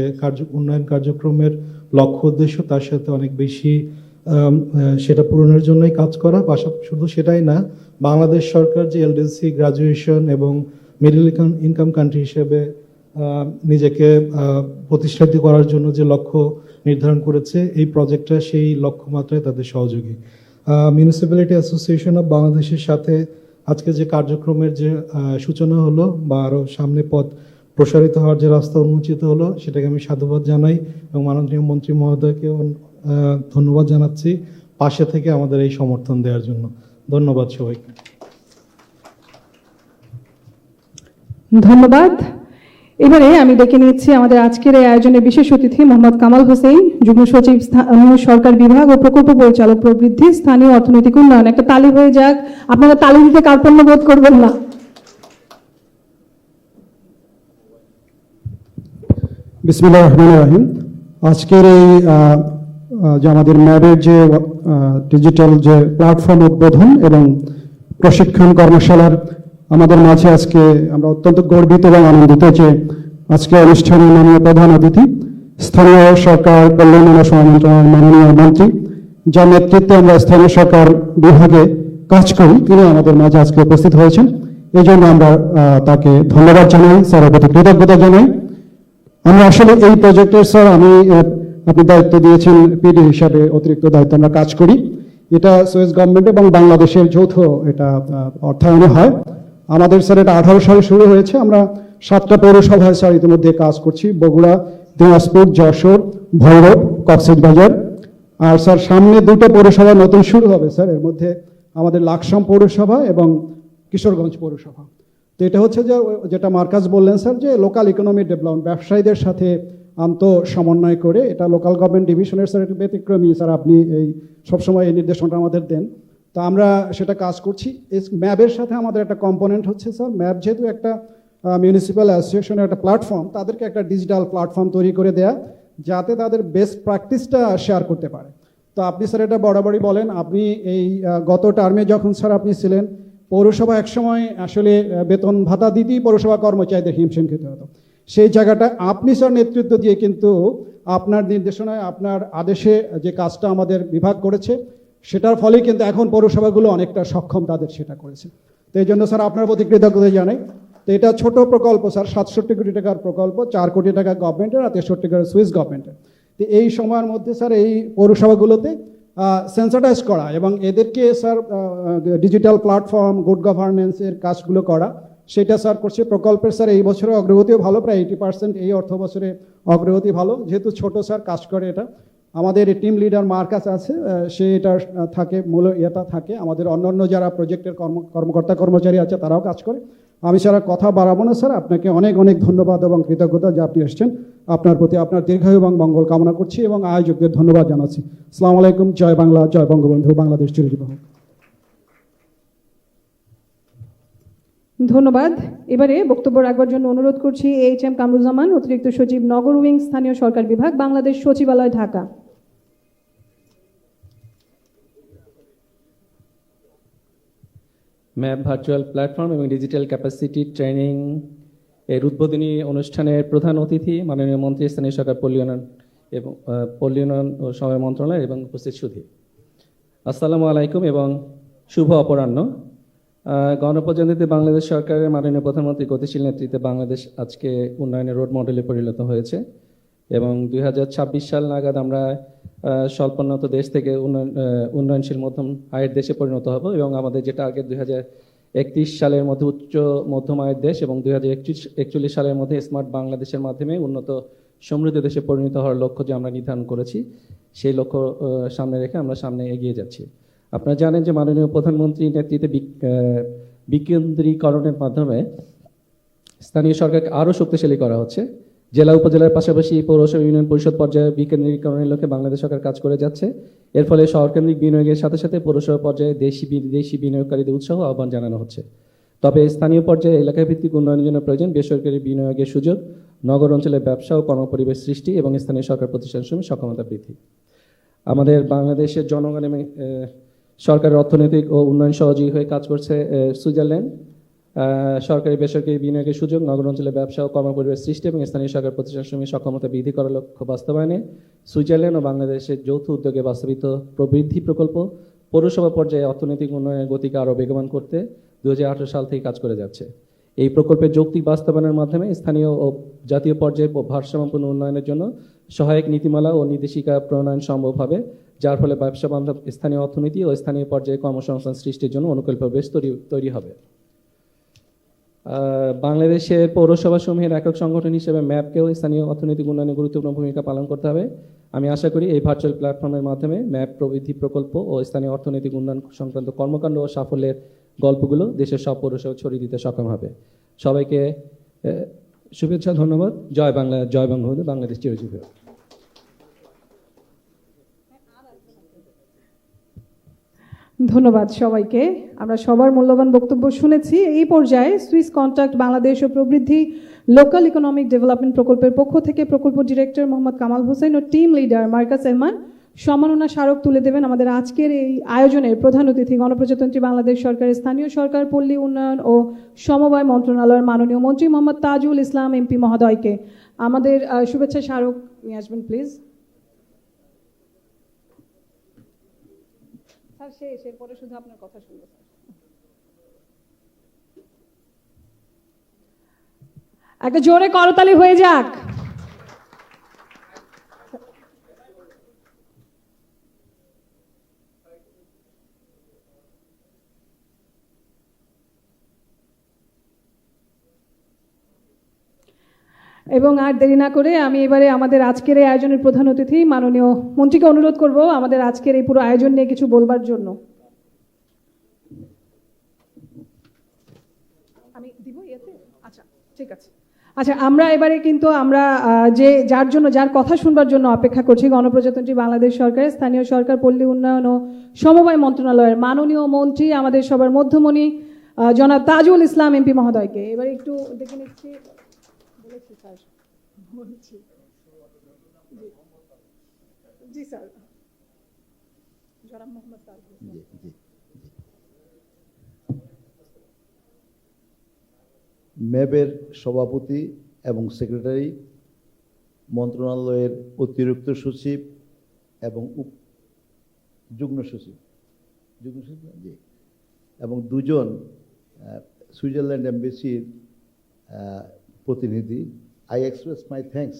উন্নয়ন কার্যক্রমের লক্ষ্য উদ্দেশ্য তার সাথে অনেক বেশি সেটা পূরণের জন্যই কাজ করা। শুধু সেটাই না, বাংলাদেশ সরকার যে এলডিসি গ্রাজুয়েশন এবং মিডল ইনকাম কান্ট্রি হিসেবে নিজেকে প্রতিষ্ঠিত করার জন্য যে লক্ষ্য নির্ধারণ করেছে, এই প্রজেক্টটা সেই লক্ষ্যমাত্রায় তাদের সহযোগী। মিউনিসিপ্যালিটি অ্যাসোসিয়েশন অফ বাংলাদেশের সাথে আজকে যে কার্যক্রমের যে সূচনা হলো বা আরও সামনে পথ প্রসারিত হওয়ার যে রাস্তা উন্মোচিত হলো, সেটাকে আমি সাধুবাদ জানাই এবং মাননীয় মন্ত্রী মহোদয়কে ধন্যবাদ জানাচ্ছি পাশে থেকে আমাদের এই সমর্থন দেওয়ার জন্য। ধন্যবাদ সবাইকে। ধন্যবাদ। এবারে আমি ডেকে নিচ্ছি আমাদের আজকের এই আয়োজনের বিশেষ অতিথি মোহাম্মদ কামাল হোসেন, যুগ্ম সচিব স্থানীয় সরকার বিভাগ ও প্রকল্প পরিচালক প্রবৃদ্ধি স্থানীয় অর্থনৈতিক উন্নয়ন। একটা তালি হয়ে যাক। আপনারা তালি দিতে কার্পণ্য বোধ করবেন না। বিসমিল্লাহির রহমানির রহিম। আজকের এই যে আমাদের ম্যাবের যে ডিজিটাল যে প্ল্যাটফর্ম উদ্বোধন এবং প্রশিক্ষণ কর্মশালার আমাদের মাঝে আজকে আমরা অত্যন্ত গর্বিত এবং আনন্দিত যে আজকে অনুষ্ঠানের মাননীয় প্রধান অতিথি স্থানীয় সরকার কল্যাণ ও সমবায় মন্ত্রণালয়ের মাননীয় মন্ত্রী, যার নেতৃত্বে আমরা স্থানীয় সরকার বিভাগে কাজ করি, তিনি আমাদের মাঝে আজকে উপস্থিত হয়েছেন। এই জন্য আমরা তাকে ধন্যবাদ জানাই, স্যারের প্রতি কৃতজ্ঞতা জানাই। আমরা আসলে এই প্রজেক্টের স্যার আপনি দায়িত্ব দিয়েছেন পিডি হিসাবে, অতিরিক্ত দায়িত্ব আমরা কাজ করি। এটা সুয়েজ গভর্নমেন্ট এবং বাংলাদেশের যৌথ এটা অর্থায়নে হয়। আমাদের স্যার এটা 18 সালে শুরু হয়েছে। আমরা 7টা পৌরসভায় স্যার ইতিমধ্যে কাজ করছি: বগুড়া, দিনাজপুর, যশোর, ভৈরব, কক্সবাজার। আর স্যার সামনে 2টা পৌরসভা নতুন শুরু হবে স্যার, এর মধ্যে আমাদের লাকসাম পৌরসভা এবং কিশোরগঞ্জ পৌরসভা। তো এটা হচ্ছে যে যেটা মার্কাজ বললেন স্যার, যে লোকাল ইকোনমি ডেভেলপমেন্ট, ব্যবসায়ীদের সাথে সমন্বয় করে, এটা লোকাল গভর্নমেন্ট ডিভিশনের স্যার একটু ব্যতিক্রমী স্যার, আপনি এই সবসময় এই নির্দেশনাটা আমাদের দেন। তো আমরা সেটা কাজ করছি। এই ম্যাবের সাথে আমাদের একটা কম্পোনেন্ট হচ্ছে স্যার, ম্যাব যেহেতু একটা মিউনিসিপ্যাল অ্যাসোসিয়েশনের একটা প্ল্যাটফর্ম, তাদেরকে একটা ডিজিটাল প্ল্যাটফর্ম তৈরি করে দেয়া, যাতে তাদের বেস্ট প্র্যাকটিসটা শেয়ার করতে পারে। তো আপনি স্যার এটা বরাবরই বলেন, আপনি এই গত টার্মে যখন স্যার আপনি ছিলেন, পৌরসভা একসময় আসলে বেতন ভাতা দিতেই পৌরসভা কর্মচারীদের হিমশিম খেতে হতো। সেই জায়গাটা আপনি স্যার নেতৃত্ব দিয়ে কিন্তু আপনার নির্দেশনায়, আপনার আদেশে যে কাজটা আমাদের বিভাগ করেছে, সেটার ফলেই কিন্তু এখন পৌরসভাগুলো অনেকটা সক্ষম তাদের সেটা করেছে। তো এই জন্য স্যার আপনার প্রতি কৃতজ্ঞতা জানাই। তো এটা ছোট প্রকল্প স্যার, 67 কোটি টাকার প্রকল্প, 4 কোটি টাকা গভর্নমেন্টের আর 63 টাকা সুইস গভর্নমেন্টের। তো এই সময়ের মধ্যে স্যার এই পৌরসভাগুলোতে সেন্সিটাইজ করা এবং এদেরকে স্যার ডিজিটাল প্ল্যাটফর্ম, গুড গভর্নেন্সের কাজগুলো করা, সেটা স্যার করছে। প্রকল্পের স্যার এই বছরে অগ্রগতিও ভালো, প্রায় 80% এই অর্থ বছরে অগ্রগতি ভালো। যেহেতু ছোট স্যার কাজ করে এটা, আমাদের টিম লিডার মার্কাস আছে, সে এটা থাকে, মূল ইয়েটা থাকে। আমাদের অন্যান্য যারা প্রজেক্টের কর্মকর্তা কর্মচারী আছে তারাও কাজ করে। আমি স্যার কথা বাড়াবো না স্যার, আপনাকে অনেক অনেক ধন্যবাদ এবং কৃতজ্ঞতা যে আপনি এসেছেন। আপনার প্রতি আপনার দীর্ঘায়ু এবং মঙ্গল কামনা করছি এবং আয়োজকদের ধন্যবাদ জানাচ্ছি। আসসালামু আলাইকুম। জয় বাংলা, জয় বঙ্গবন্ধু, বাংলাদেশ চিরজীবী হোক। ধন্যবাদ। এবারে বক্তব্য রাখবার জন্য অনুরোধ করছি এইচ.এম. কামরুজ্জামান, অতিরিক্ত সচিব, নগর উইং, স্থানীয় সরকার বিভাগ, বাংলাদেশ সচিবালয়, ঢাকা। ম্যাপ ভার্চুয়াল প্ল্যাটফর্ম এবং ডিজিটাল ক্যাপাসিটি ট্রেনিং এর উদ্বোধনী অনুষ্ঠানের প্রধান অতিথি মাননীয় মন্ত্রী, স্থানীয় সরকার, পল্লী উন্নয়ন ও সমবায় মন্ত্রণালয় এবং উপস্থিত সুধী, আসসালামু আলাইকুম এবং শুভ অপরাহ্ন। গণপ্রজাতন্ত্রী বাংলাদেশ সরকারের মাননীয় প্রধানমন্ত্রী গতিশীল নেতৃত্বে বাংলাদেশ আজকে উন্নয়নের রোড মডেলে পরিণত হয়েছে এবং 2026 সাল নাগাদ আমরা স্বল্পোন্নত দেশ থেকে উন্নয়নশীল মধ্যম আয়ের দেশে পরিণত হব এবং আমাদের যে টার্গেট 2031 সালের মধ্যে উচ্চ মধ্যম আয়ের দেশ এবং 2041 সালের মধ্যে স্মার্ট বাংলাদেশের মাধ্যমে উন্নত সমৃদ্ধ দেশে পরিণত হওয়ার লক্ষ্য যে আমরা নির্ধারণ করেছি, সেই লক্ষ্য সামনে রেখে আমরা সামনে এগিয়ে যাচ্ছি। আপনারা জানেন যে মাননীয় প্রধানমন্ত্রীর নেতৃত্বে বিকেন্দ্রীকরণের মাধ্যমে স্থানীয় সরকারকে আরও শক্তিশালী করা হচ্ছে। জেলা উপজেলার পাশাপাশি পৌরসভা, ইউনিয়ন পরিষদ পর্যায়ে বিকেন্দ্রীকরণের লক্ষ্যে বাংলাদেশ সরকার কাজ করে যাচ্ছে। এর ফলে শহরকেন্দ্রিক বিনিয়োগের সাথে সাথে পৌরসভা পর্যায়ে দেশি বিদেশি বিনিয়োগকারীদের উৎসাহ আহ্বান জানানো হচ্ছে। তবে স্থানীয় পর্যায়ে এলাকাভিত্তিক উন্নয়নের জন্য প্রয়োজন বেসরকারি বিনিয়োগের সুযোগ, নগর অঞ্চলে ব্যবসা ও কর্মপরিবেশ সৃষ্টি এবং স্থানীয় সরকার প্রতিষ্ঠানের সঙ্গে সক্ষমতা বৃদ্ধি। আমাদের বাংলাদেশের জনগণ এবং সরকারের অর্থনৈতিক ও উন্নয়ন সহযোগী হয়ে কাজ করছে সুইজারল্যান্ড। সরকারি বেসরকারি বিনিয়োগের সুযোগ, নগর অঞ্চলে ব্যবসা ও কর্মপরিবেশ সৃষ্টি এবং স্থানীয় সরকার প্রতিষ্ঠানের সঙ্গে সক্ষমতা বৃদ্ধি করার লক্ষ্য বাস্তবায়নে সুইজারল্যান্ড ও বাংলাদেশের যৌথ উদ্যোগে বাস্তবিত প্রবৃদ্ধি প্রকল্প পৌরসভা পর্যায়ে অর্থনৈতিক উন্নয়নের গতিকে আরও বেগবান করতে 2018 সাল থেকে কাজ করে যাচ্ছে। এই প্রকল্পের যৌক্তিক বাস্তবায়নের মাধ্যমে স্থানীয় ও জাতীয় পর্যায়ে ভারসাম্যপূর্ণ উন্নয়নের জন্য সহায়ক নীতিমালা ও নির্দেশিকা প্রণয়ন সম্ভব হবে, যার ফলে ব্যবসা বান্ধব স্থানীয় অর্থনীতি ও স্থানীয় পর্যায়ে কর্মসংস্থান সৃষ্টির জন্য অনুকূল পরিবেশ তৈরি হবে। বাংলাদেশের পৌরসভা সমূহের একক সংগঠন হিসেবে ম্যাপকেও স্থানীয় অর্থনৈতিক উন্নয়নে গুরুত্বপূর্ণ ভূমিকা পালন করতে হবে। আমি আশা করি এই ভার্চুয়াল প্ল্যাটফর্মের মাধ্যমে ম্যাপ প্রবৃদ্ধি প্রকল্প ও স্থানীয় অর্থনৈতিক উন্নয়ন সংক্রান্ত কর্মকাণ্ড ও সাফল্যের গল্পগুলো দেশের সব পৌরসভা ছড়িয়ে দিতে সক্ষম হবে। সবাইকে শুভেচ্ছা, ধন্যবাদ। জয় বাংলা, জয় বঙ্গবন্ধু, বাংলাদেশ চিরজীবী হোক। ধন্যবাদ সবাইকে। আমরা সবার মূল্যবান বক্তব্য শুনেছি। এই পর্যায়ে সুইস কন্ট্যাক্ট বাংলাদেশ ও প্রবৃদ্ধি লোকাল ইকোনমিক ডেভেলপমেন্ট প্রকল্পের পক্ষ থেকে প্রকল্প ডিরেক্টর মোহাম্মদ কামাল হোসেন ও টিম লিডার মার্কাস এলমান সম্মাননা স্মারক তুলে দেবেন। আমাদের আজকের এই আয়োজনের প্রধান অতিথি গণপ্রজাতন্ত্রী বাংলাদেশ সরকারের স্থানীয় সরকার, পল্লী উন্নয়ন ও সমবায় মন্ত্রণালয়ের মাননীয় মন্ত্রী মোহাম্মদ তাজুল ইসলাম এমপি মহোদয়কে আমাদের শুভেচ্ছা স্মারক নিয়ে আসবেন প্লিজ। স্যার শেষ, এরপরে শুধু আপনার কথা শুনবো স্যার। একটা জোরে করতালি হয়ে যাক। এবং আর দেরি না করে আমি এবারে আমাদের আজকের এই আয়োজনের প্রধান অতিথি মাননীয় মন্ত্রীকে অনুরোধ করব আমাদের আজকের এই পুরো আয়োজন নিয়ে কিছু বলবার জন্য। আমি দিব এতে? আচ্ছা, ঠিক আছে। আচ্ছা, আমরা এবারে কিন্তু আমরা যার কথা শুনবার জন্য অপেক্ষা করছি গণপ্রজাতন্ত্রী বাংলাদেশ সরকারের স্থানীয় সরকার, পল্লী উন্নয়ন ও সমবায় মন্ত্রণালয়ের মাননীয় মন্ত্রী, আমাদের সবার মধ্যমণি জনাব তাজুল ইসলাম এমপি মহোদয়কে এবারে একটু দেখে নিচ্ছি। বলেছি স্যার, বলছি জি স্যার, জনাব মোহাম্মদ তাজুল ইসলাম। ম্যাবের সভাপতি এবং সেক্রেটারি, মন্ত্রণালয়ের অতিরিক্ত সচিব এবং যুগ্ম সচিব জি, এবং দুজন সুইজারল্যান্ড এম্বাসির প্রতিনিধি। I express my thanks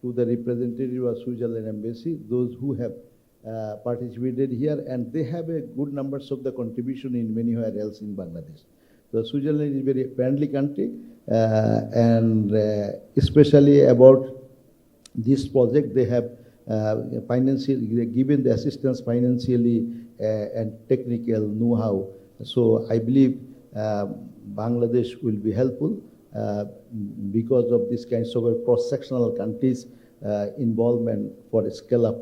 to the representative of Switzerland Embassy, those who have participated here, and they have a good numbers of the contribution in many where else in Bangladesh. So Switzerland is a very friendly country, and especially about this project, they have financially given the assistance financially and technical know-how. So I believe Bangladesh will be helpful because of this kinds of cross-sectional countries involvement for scale up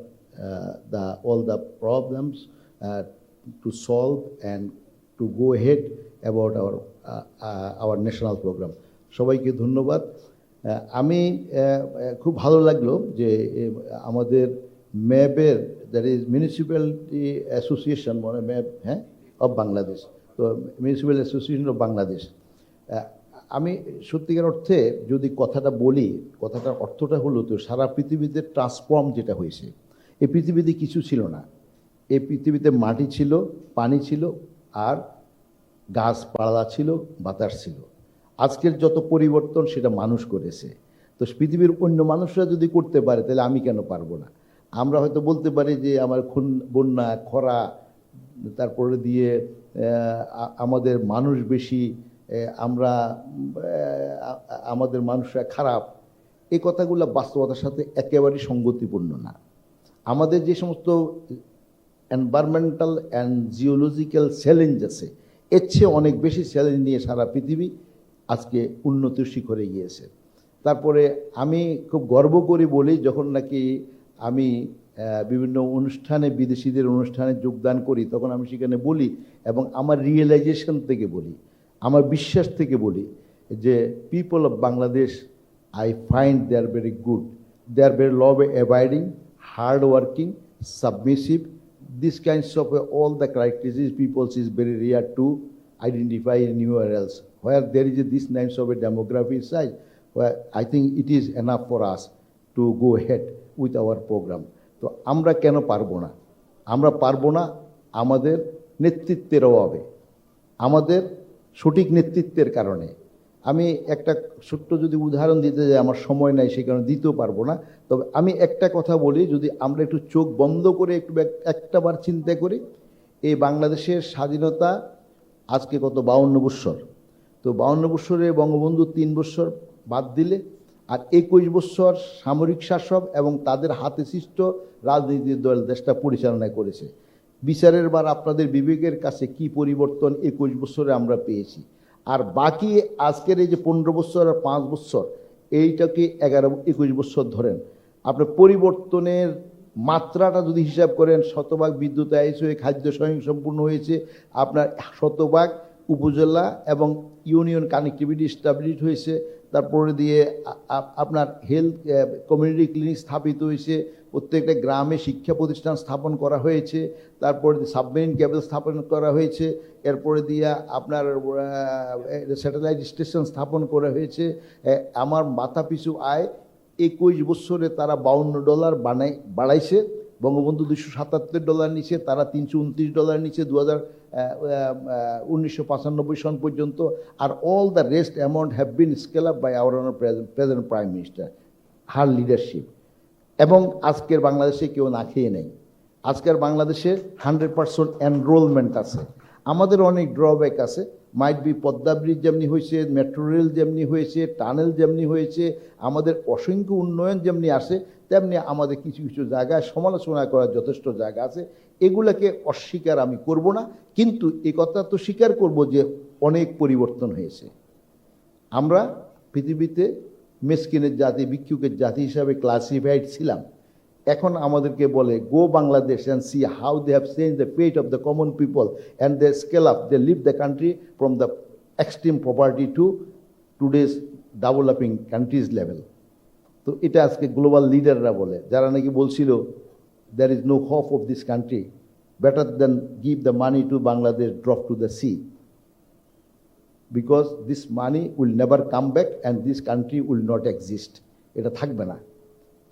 all the problems to solve and to go ahead about our national program. সবাইকে ধন্যবাদ। আমি খুব ভালো লাগলো যে আমাদের ম্যাবের, that is municipality association, মানে ম্যাব of Bangladesh, তো মিউনিসিপ্যাল অ্যাসোসিয়েশন অফ বাংলাদেশ। আমি সত্যিকার অর্থে যদি কথাটা বলি, কথাটার অর্থটা হলো তো সারা পৃথিবীতে ট্রান্সফর্ম যেটা হয়েছে, এই পৃথিবীতে কিছু ছিল না। এই পৃথিবীতে মাটি ছিল, পানি ছিল, আর গাছপালা ছিল, বাতাস ছিল। আজকের যত পরিবর্তন সেটা মানুষ করেছে। তো পৃথিবীর অন্য মানুষরা যদি করতে পারে তাহলে আমি কেন পারবো না? আমরা হয়তো বলতে পারি যে আমার বন্যা, খরা, তারপরে দিয়ে আমাদের মানুষ বেশি, আমরা আমাদের মানুষরা খারাপ, এই কথাগুলো বাস্তবতার সাথে একেবারেই সঙ্গতিপূর্ণ না। আমাদের যে সমস্ত এনভায়রনমেন্টাল অ্যান্ড জিওলজিক্যাল চ্যালেঞ্জ আছে, এর চেয়ে অনেক বেশি চ্যালেঞ্জ নিয়ে সারা পৃথিবী আজকে উন্নতির শিখরে গিয়েছে। তারপরে আমি খুব গর্ব করে বলি, যখন নাকি আমি বিভিন্ন অনুষ্ঠানে, বিদেশিদের অনুষ্ঠানে যোগদান করি, তখন আমি সেখানে বলি এবং আমার রিয়েলাইজেশন থেকে বলি, আমার বিশ্বাস থেকে বলি যে people of Bangladesh, I find they are very good, they are very love abiding, hard working, submissive, this kinds of all the characteristics people is very rare to identify anywhere else. Where there is this kinds of a demography size, where I think it is enough for us to go ahead with our program. তো আমরা কেন পারবো না? আমরা পারবো না আমাদের নেতৃত্বের অভাবে, আমাদের সঠিক নেতৃত্বের কারণে। আমি একটা ছোট্ট যদি উদাহরণ দিতে যাই, আমার সময় নাই সে কারণে দিতেও পারবো না। তবে আমি একটা কথা বলি, যদি আমরা একটু চোখ বন্ধ করে একটু একটাবার চিন্তা করি, এই বাংলাদেশের স্বাধীনতা আজকে কত 52 বৎসর। তো 52 বৎসরে বঙ্গবন্ধু 3 বৎসর বাদ দিলে আর 21 বৎসর সামরিক শাসক এবং তাদের হাতে সৃষ্ট রাজনীতির দল দেশটা পরিচালনা করেছে। বিচারের বার আপনাদের বিবেকের কাছে কি পরিবর্তন 21 বৎসরে আমরা পেয়েছি। আর বাকি আজকের এই যে 15 বৎসর আর 5 বৎসর, এইটাকে 21 বৎসর ধরেন, আপনার পরিবর্তনের মাত্রাটা যদি হিসাব করেন, শতভাগ বিদ্যুতায়িত হয়ে খাদ্য স্বয়ংসম্পূর্ণ হয়েছে, আপনার শতভাগ উপজেলা এবং ইউনিয়ন কানেক্টিভিটি স্টাবলিশ হয়েছে, তারপরে দিয়ে আপনার হেলথ কমিউনিটি ক্লিনিক স্থাপিত হয়েছে, প্রত্যেকটা গ্রামে শিক্ষা প্রতিষ্ঠান স্থাপন করা হয়েছে, তারপরে সাবমেরিন কেবল স্থাপন করা হয়েছে, এরপরে দিয়ে আপনার স্যাটেলাইট স্টেশন স্থাপন করা হয়েছে। আমার মাথা পিছু আয় 21 বছরে তারা $52 বাড়াইছে। বঙ্গবন্ধু $277 নিচে, তারা $329 নিচে 1995 সন পর্যন্ত। আর all the rest amount have been scale up by our honour present prime minister, her leadership. এবং আজকের বাংলাদেশে কেউ না খেয়ে নেই। আজকের বাংলাদেশে 100% এনরোলমেন্ট আছে। আমাদের অনেক ড্রব্যাক আছে, মাইট বি পদ্মা ব্রিজ যেমনি হয়েছে, মেট্রো রেল যেমনি হয়েছে, টানেল যেমনি হয়েছে, আমাদের অসংখ্য উন্নয়ন যেমনি আসে, তেমনি আমাদের কিছু কিছু জায়গায় সমালোচনা করার যথেষ্ট জায়গা আছে। এগুলাকে অস্বীকার আমি করব না, কিন্তু এ কথা তো স্বীকার করব যে অনেক পরিবর্তন হয়েছে। আমরা পৃথিবীতে মেসকিনের জাতি, ভিক্ষুকের জাতি হিসাবে ক্লাসিফাইড ছিলাম। এখন আমাদেরকে বলে go Bangladesh and see how they have change the fate of the common people and they scale up, they leave the country from the extreme property to today's developing countries level. তো এটা আজকে global লিডাররা বলে, যারা নাকি বলছিল there is no hope of this country, better then give the money to Bangladesh, drop to the sea, because this money will never come back and this country will not exist, এটা থাকবে না।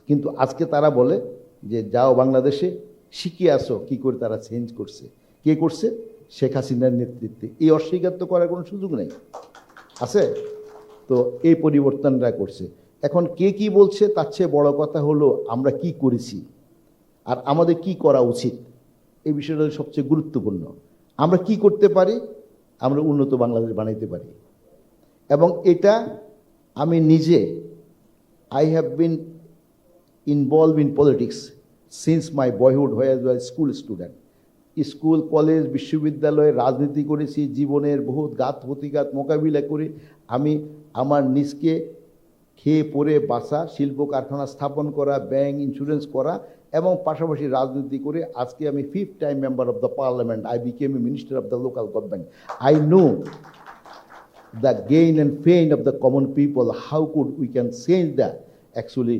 কিন্তু আজকে তারা বলে যে যাও বাংলাদেশে শিখে আসো কী করে তারা চেঞ্জ করছে। কে করছে? শেখ হাসিনার নেতৃত্বে। এই অস্বীকার তো করার কোনো সুযোগ নেই, আছে তো এই পরিবর্তনটা করছে। এখন কে কি বলছে তার চেয়ে বড় কথা হলো আমরা কি করেছি আর আমাদের কি করা উচিত, এই বিষয়টা সবচেয়ে গুরুত্বপূর্ণ। আমরা কি করতে পারি? আমরা উন্নত বাংলাদেশ বানাইতে পারি। এবং এটা আমি নিজে, I have been involved in politics since my boyhood when I was a school student. School, college, বিশ্ববিদ্যালয়ে রাজনীতি করেছি, জীবনের বহুত ঘাত প্রতিঘাত মোকাবিলা করে আমি আমার নিজকে খেয়ে পরে বাসা, শিল্প কারখানা স্থাপন করা, ব্যাংক, ইন্স্যুরেন্স করা এবং পাশাপাশি রাজনীতি করে আজকে আমি 5th time member of the parliament. I became a minister of the local government. I know the gain and pain of the common people, how could we can change the actually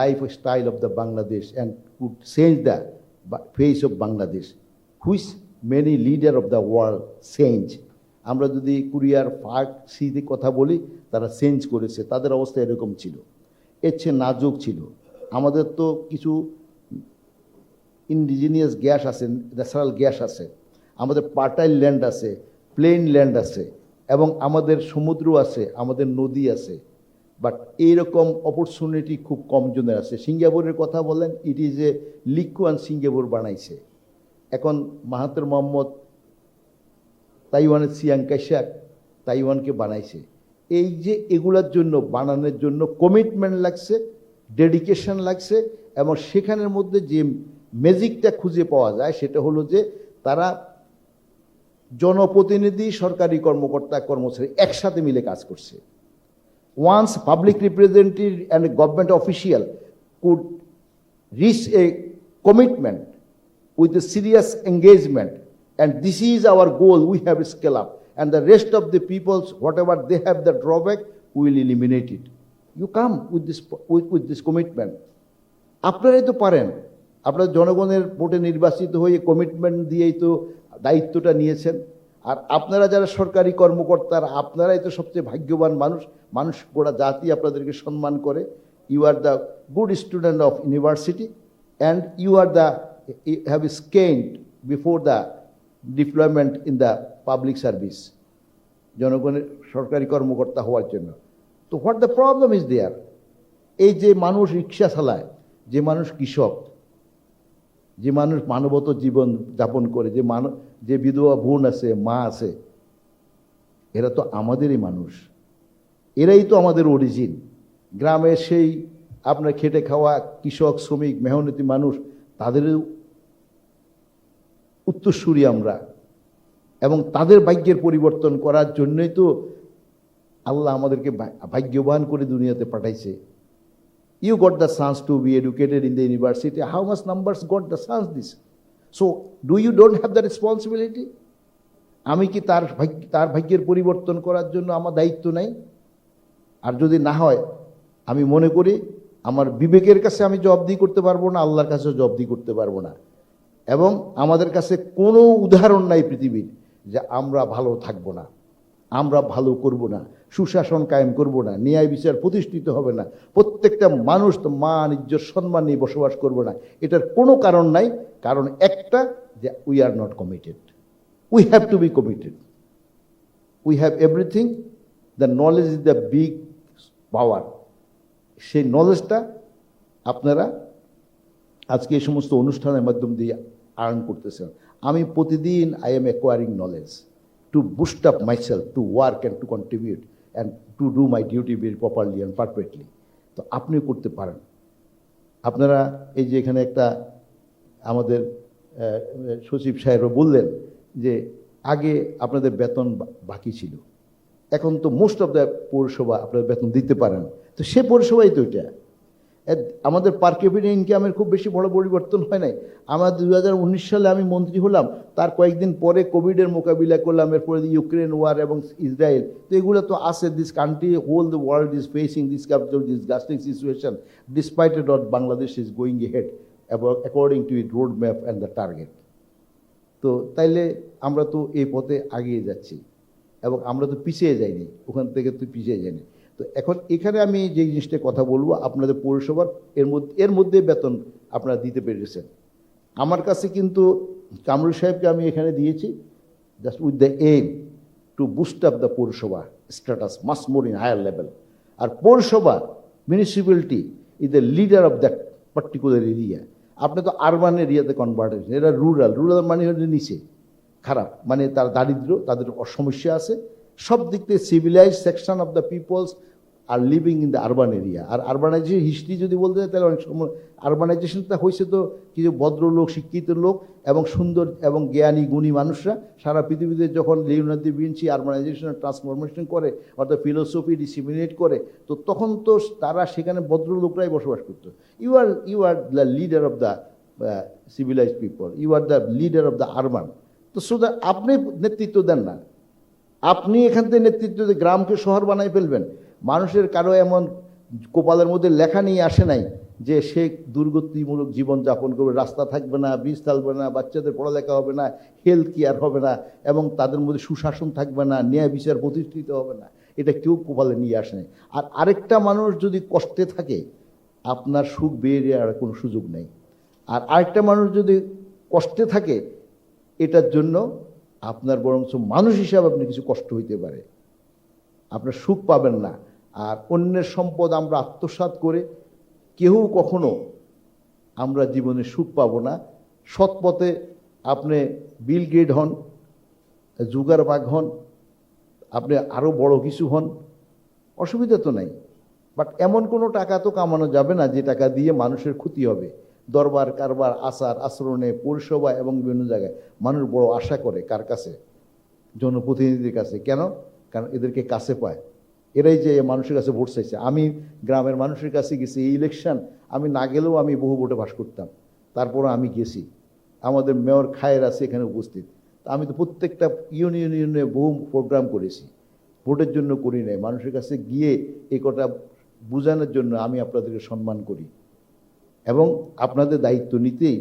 lifestyle of the Bangladesh and could change the face of Bangladesh, which many leader of the world change. আমরা যদি কোরিয়ার ফার্ক সিতে কথা বলি, তারা change করেছে, তাদের অবস্থা এরকম ছিল, এর চেয়ে নাজুক ছিল। আমাদের তো কিছু ইন্ডিজিনিয়াস গ্যাস আছে, ন্যাচারাল গ্যাস আছে, আমাদের পার্টাইল ল্যান্ড আছে, প্লেন ল্যান্ড আছে এবং আমাদের সমুদ্র আছে, আমাদের নদী আছে। বাট এইরকম অপরচুনিটি খুব কম জনের আছে। সিঙ্গাপুরের কথা বলেন, it is a Lee Kuan Singapore বানাইছে। এখন মাহাতির মোহাম্মদ তাইওয়ানের চিয়াং কাইশাক তাইওয়ানকে বানাইছে। এই যে এগুলার জন্য বানানোর জন্য কমিটমেন্ট লাগছে, ডেডিকেশন লাগছে এবং সেখানের মধ্যে যে ম্যাজিকটা খুঁজে পাওয়া যায় সেটা হলো যে তারা জনপ্রতিনিধি, সরকারি কর্মকর্তা, কর্মচারী একসাথে মিলে কাজ করছে। Once public representative and a government official could reach a commitment with a serious engagement, and this is our goal, we have a scale up, and the rest of the peoples, whatever they have the drawback, we will eliminate it. You come with this commitment. আপনারাই তো পারেন, আপনারা জনগণের ভোটে নির্বাচিত হয়ে commitment দিয়েই তো দায়িত্বটা নিয়েছেন। আর আপনারা যারা সরকারি কর্মকর্তার, আপনারাই তো সবচেয়ে ভাগ্যবান মানুষ, মানুষ গোটা জাতি আপনাদেরকে সম্মান করে। You are the good student of university and you are the have scanned before the deployment in the public service, জনগণের সরকারি কর্মকর্তা হওয়ার জন্য। তো what the problem is there? এই যে মানুষ রিক্সা চালায়, যে মানুষ কৃষক, যে মানুষ মানবত জীবন যাপন করে, যে বিধবা বোন আছে, মা আছে, এরা তো আমাদেরই মানুষ, এরাই তো আমাদের অরিজিন। গ্রামের সেই আপনার খেটে খাওয়া কৃষক, শ্রমিক, মেহনতি মানুষ, তাদের উত্তরসূরি আমরা এবং তাদের ভাগ্যের পরিবর্তন করার জন্যই তো আল্লাহ আমাদেরকে ভাগ্যবান করে দুনিয়াতে পাঠাইছে। You got the chance to be educated in the university. How much numbers got the chance this? So, do you don't have the responsibility? আমি কি তার ভাগ্যের পরিবর্তন করার জন্য আমার দায়িত্ব নাই? আর যদি না হয়, আমি মনে করি আমার বিবেকের কাছে আমি জবাবদিহি করতে পারবো না, আল্লাহর কাছেও জবাবদিহি করতে পারবো না। এবং আমাদের কাছে কোনো উদাহরণ নাই পৃথিবীর যে আমরা ভালো থাকবো না, আমরা ভালো করব না, সুশাসন কায়েম করব না, ন্যায় বিচার প্রতিষ্ঠিত হবে না, প্রত্যেকটা মানুষ তো মান ইজ্জত সম্মান নিয়ে বসবাস করবো না, এটার কোনো কারণ নাই। কারণ একটা, যে we are not committed. We have to B committed. We have everything. The knowledge is the big পাওয়ার। সেই নলেজটা আপনারা আজকে এই সমস্ত অনুষ্ঠানের মাধ্যম দিয়ে আর্ন করতেছেন। আমি প্রতিদিন I am acquiring knowledge to boost up myself, to work and to contribute and to do my duty very properly and perfectly. তো আপনিও করতে পারেন। আপনারা এই যে এখানে একটা আমাদের সচিব সাহেবরা বললেন যে আগে আপনাদের বেতন বাকি ছিল, এখন তো মোস্ট অফ দ্য পৌরসভা আপনাদের বেতন দিতে পারেন। তো সে পৌরসভাই তো এটা। আমাদের পার ক্যাপিটা ইনকামের খুব বেশি বড় পরিবর্তন হয় নাই। আমার 2019 সালে আমি মন্ত্রী হলাম, তার কয়েকদিন পরে কোভিডের মোকাবিলা করলাম, এরপরে ইউক্রেন ওয়ার এবং ইসরায়েল, তো এগুলো তো আছে। This country, whole the world is facing this disgusting situation, despite it ought Bangladesh is going ahead according to it road map and the target. তো তাইলে আমরা তো এই পথে আগিয়ে যাচ্ছি এবং আমরা তো পিছিয়ে যাইনি, ওখান থেকে তো পিছিয়ে যাইনি। তো এখন এখানে আমি যে জিনিসটা কথা বলবো, আপনাদের পৌরসভার এর মধ্যে বেতন আপনারা দিতে পেরেছেন। আমার কাছে কিন্তু কামরুল সাহেবকে আমি এখানে দিয়েছি just with the aim to boost up the paurashava status much more in higher level. আর paurashava municipality is the leader of that particular area. আপনি তো আরবান এরিয়াতে কনভার্ট হয়েছেন, এরা রুরাল মানে হচ্ছে নিচে খারাপ, মানে তার দারিদ্র, তাদের সমস্যা আছে সব দিক থেকে। Civilise section of the peoples are living in the urban area. আর আরবানাইজেশন হিস্ট্রি যদি বলতে হয় তাহলে অনেক সময় আরবানাইজেশনটা হয়েছে তো কিছু ভদ্রলোক, শিক্ষিত লোক এবং সুন্দর এবং জ্ঞানী গুণী মানুষরা সারা পৃথিবীতে যখন Leonardo da Vinci urbanisation transformation করে অর্থাৎ ফিলোসফি ডিসিমিনেট করে, তো তখন তো তারা সেখানে ভদ্রলোকরাই বসবাস করতো। You are the leader of the civilise people, you are the leader of the urban. তো সুতরাং আপনি নেতৃত্ব দেন না, আপনি এখান থেকে নেতৃত্ব দিয়ে গ্রামকে শহর বানাই ফেলবেন। মানুষের কারো এমন কপালের মধ্যে লেখা নিয়ে আসে নাই যে সে দুর্গতিমূলক জীবন যাপন করবে, রাস্তা থাকবে না, ব্রিজ থাকবে না, বাচ্চাদের পড়ালেখা হবে না, হেলথ কেয়ার হবে না এবং তাদের মধ্যে সুশাসন থাকবে না, ন্যায় বিচার প্রতিষ্ঠিত হবে না। এটা কেউ কপালে নিয়ে আসে নাই। আর আরেকটা মানুষ যদি কষ্টে থাকে, আপনার সুখ বেরিয়ে আর কোনো সুযোগ নেই। আর আরেকটা মানুষ যদি কষ্টে থাকে, এটার জন্য আপনার বরঞ্চ মানুষ হিসাবে আপনি কিছু কষ্ট হইতে পারে, আপনার সুখ পাবেন না। আর অন্যের সম্পদ আমরা আত্মসাৎ করে কেউ কখনো আমরা জীবনে সুখ পাবো না। সৎ পথে আপনি বিল গেট হন, জুগারবার্গ হন, আপনি আরও বড় কিছু হন, অসুবিধা তো নাই। বাট এমন কোনো টাকা তো কামানো যাবে না যে টাকা দিয়ে মানুষের ক্ষতি হবে। দরবার কারবার আচার আচরণে পৌরসভা এবং বিভিন্ন জায়গায় মানুষ বড় আশা করে কার কাছে? জনপ্রতিনিধিদের কাছে। কেন? কারণ এদেরকে কাছে পায়, এরাই যে মানুষের কাছে ভোট চাইছে। আমি গ্রামের মানুষের কাছে গেছি, এই ইলেকশন আমি না গেলেও আমি বহু ভোটে পাস করতাম, তারপরও আমি গেছি। আমাদের মেয়র খায়ের আছে এখানে উপস্থিত। আমি তো প্রত্যেকটা ইউনিয়নে বহু প্রোগ্রাম করেছি, ভোটের জন্য করি নাই, মানুষের কাছে গিয়ে এই কথা বোঝানোর জন্য আমি আপনাদেরকে সম্মান করি। এবং আপনাদের দায়িত্ব নিতেই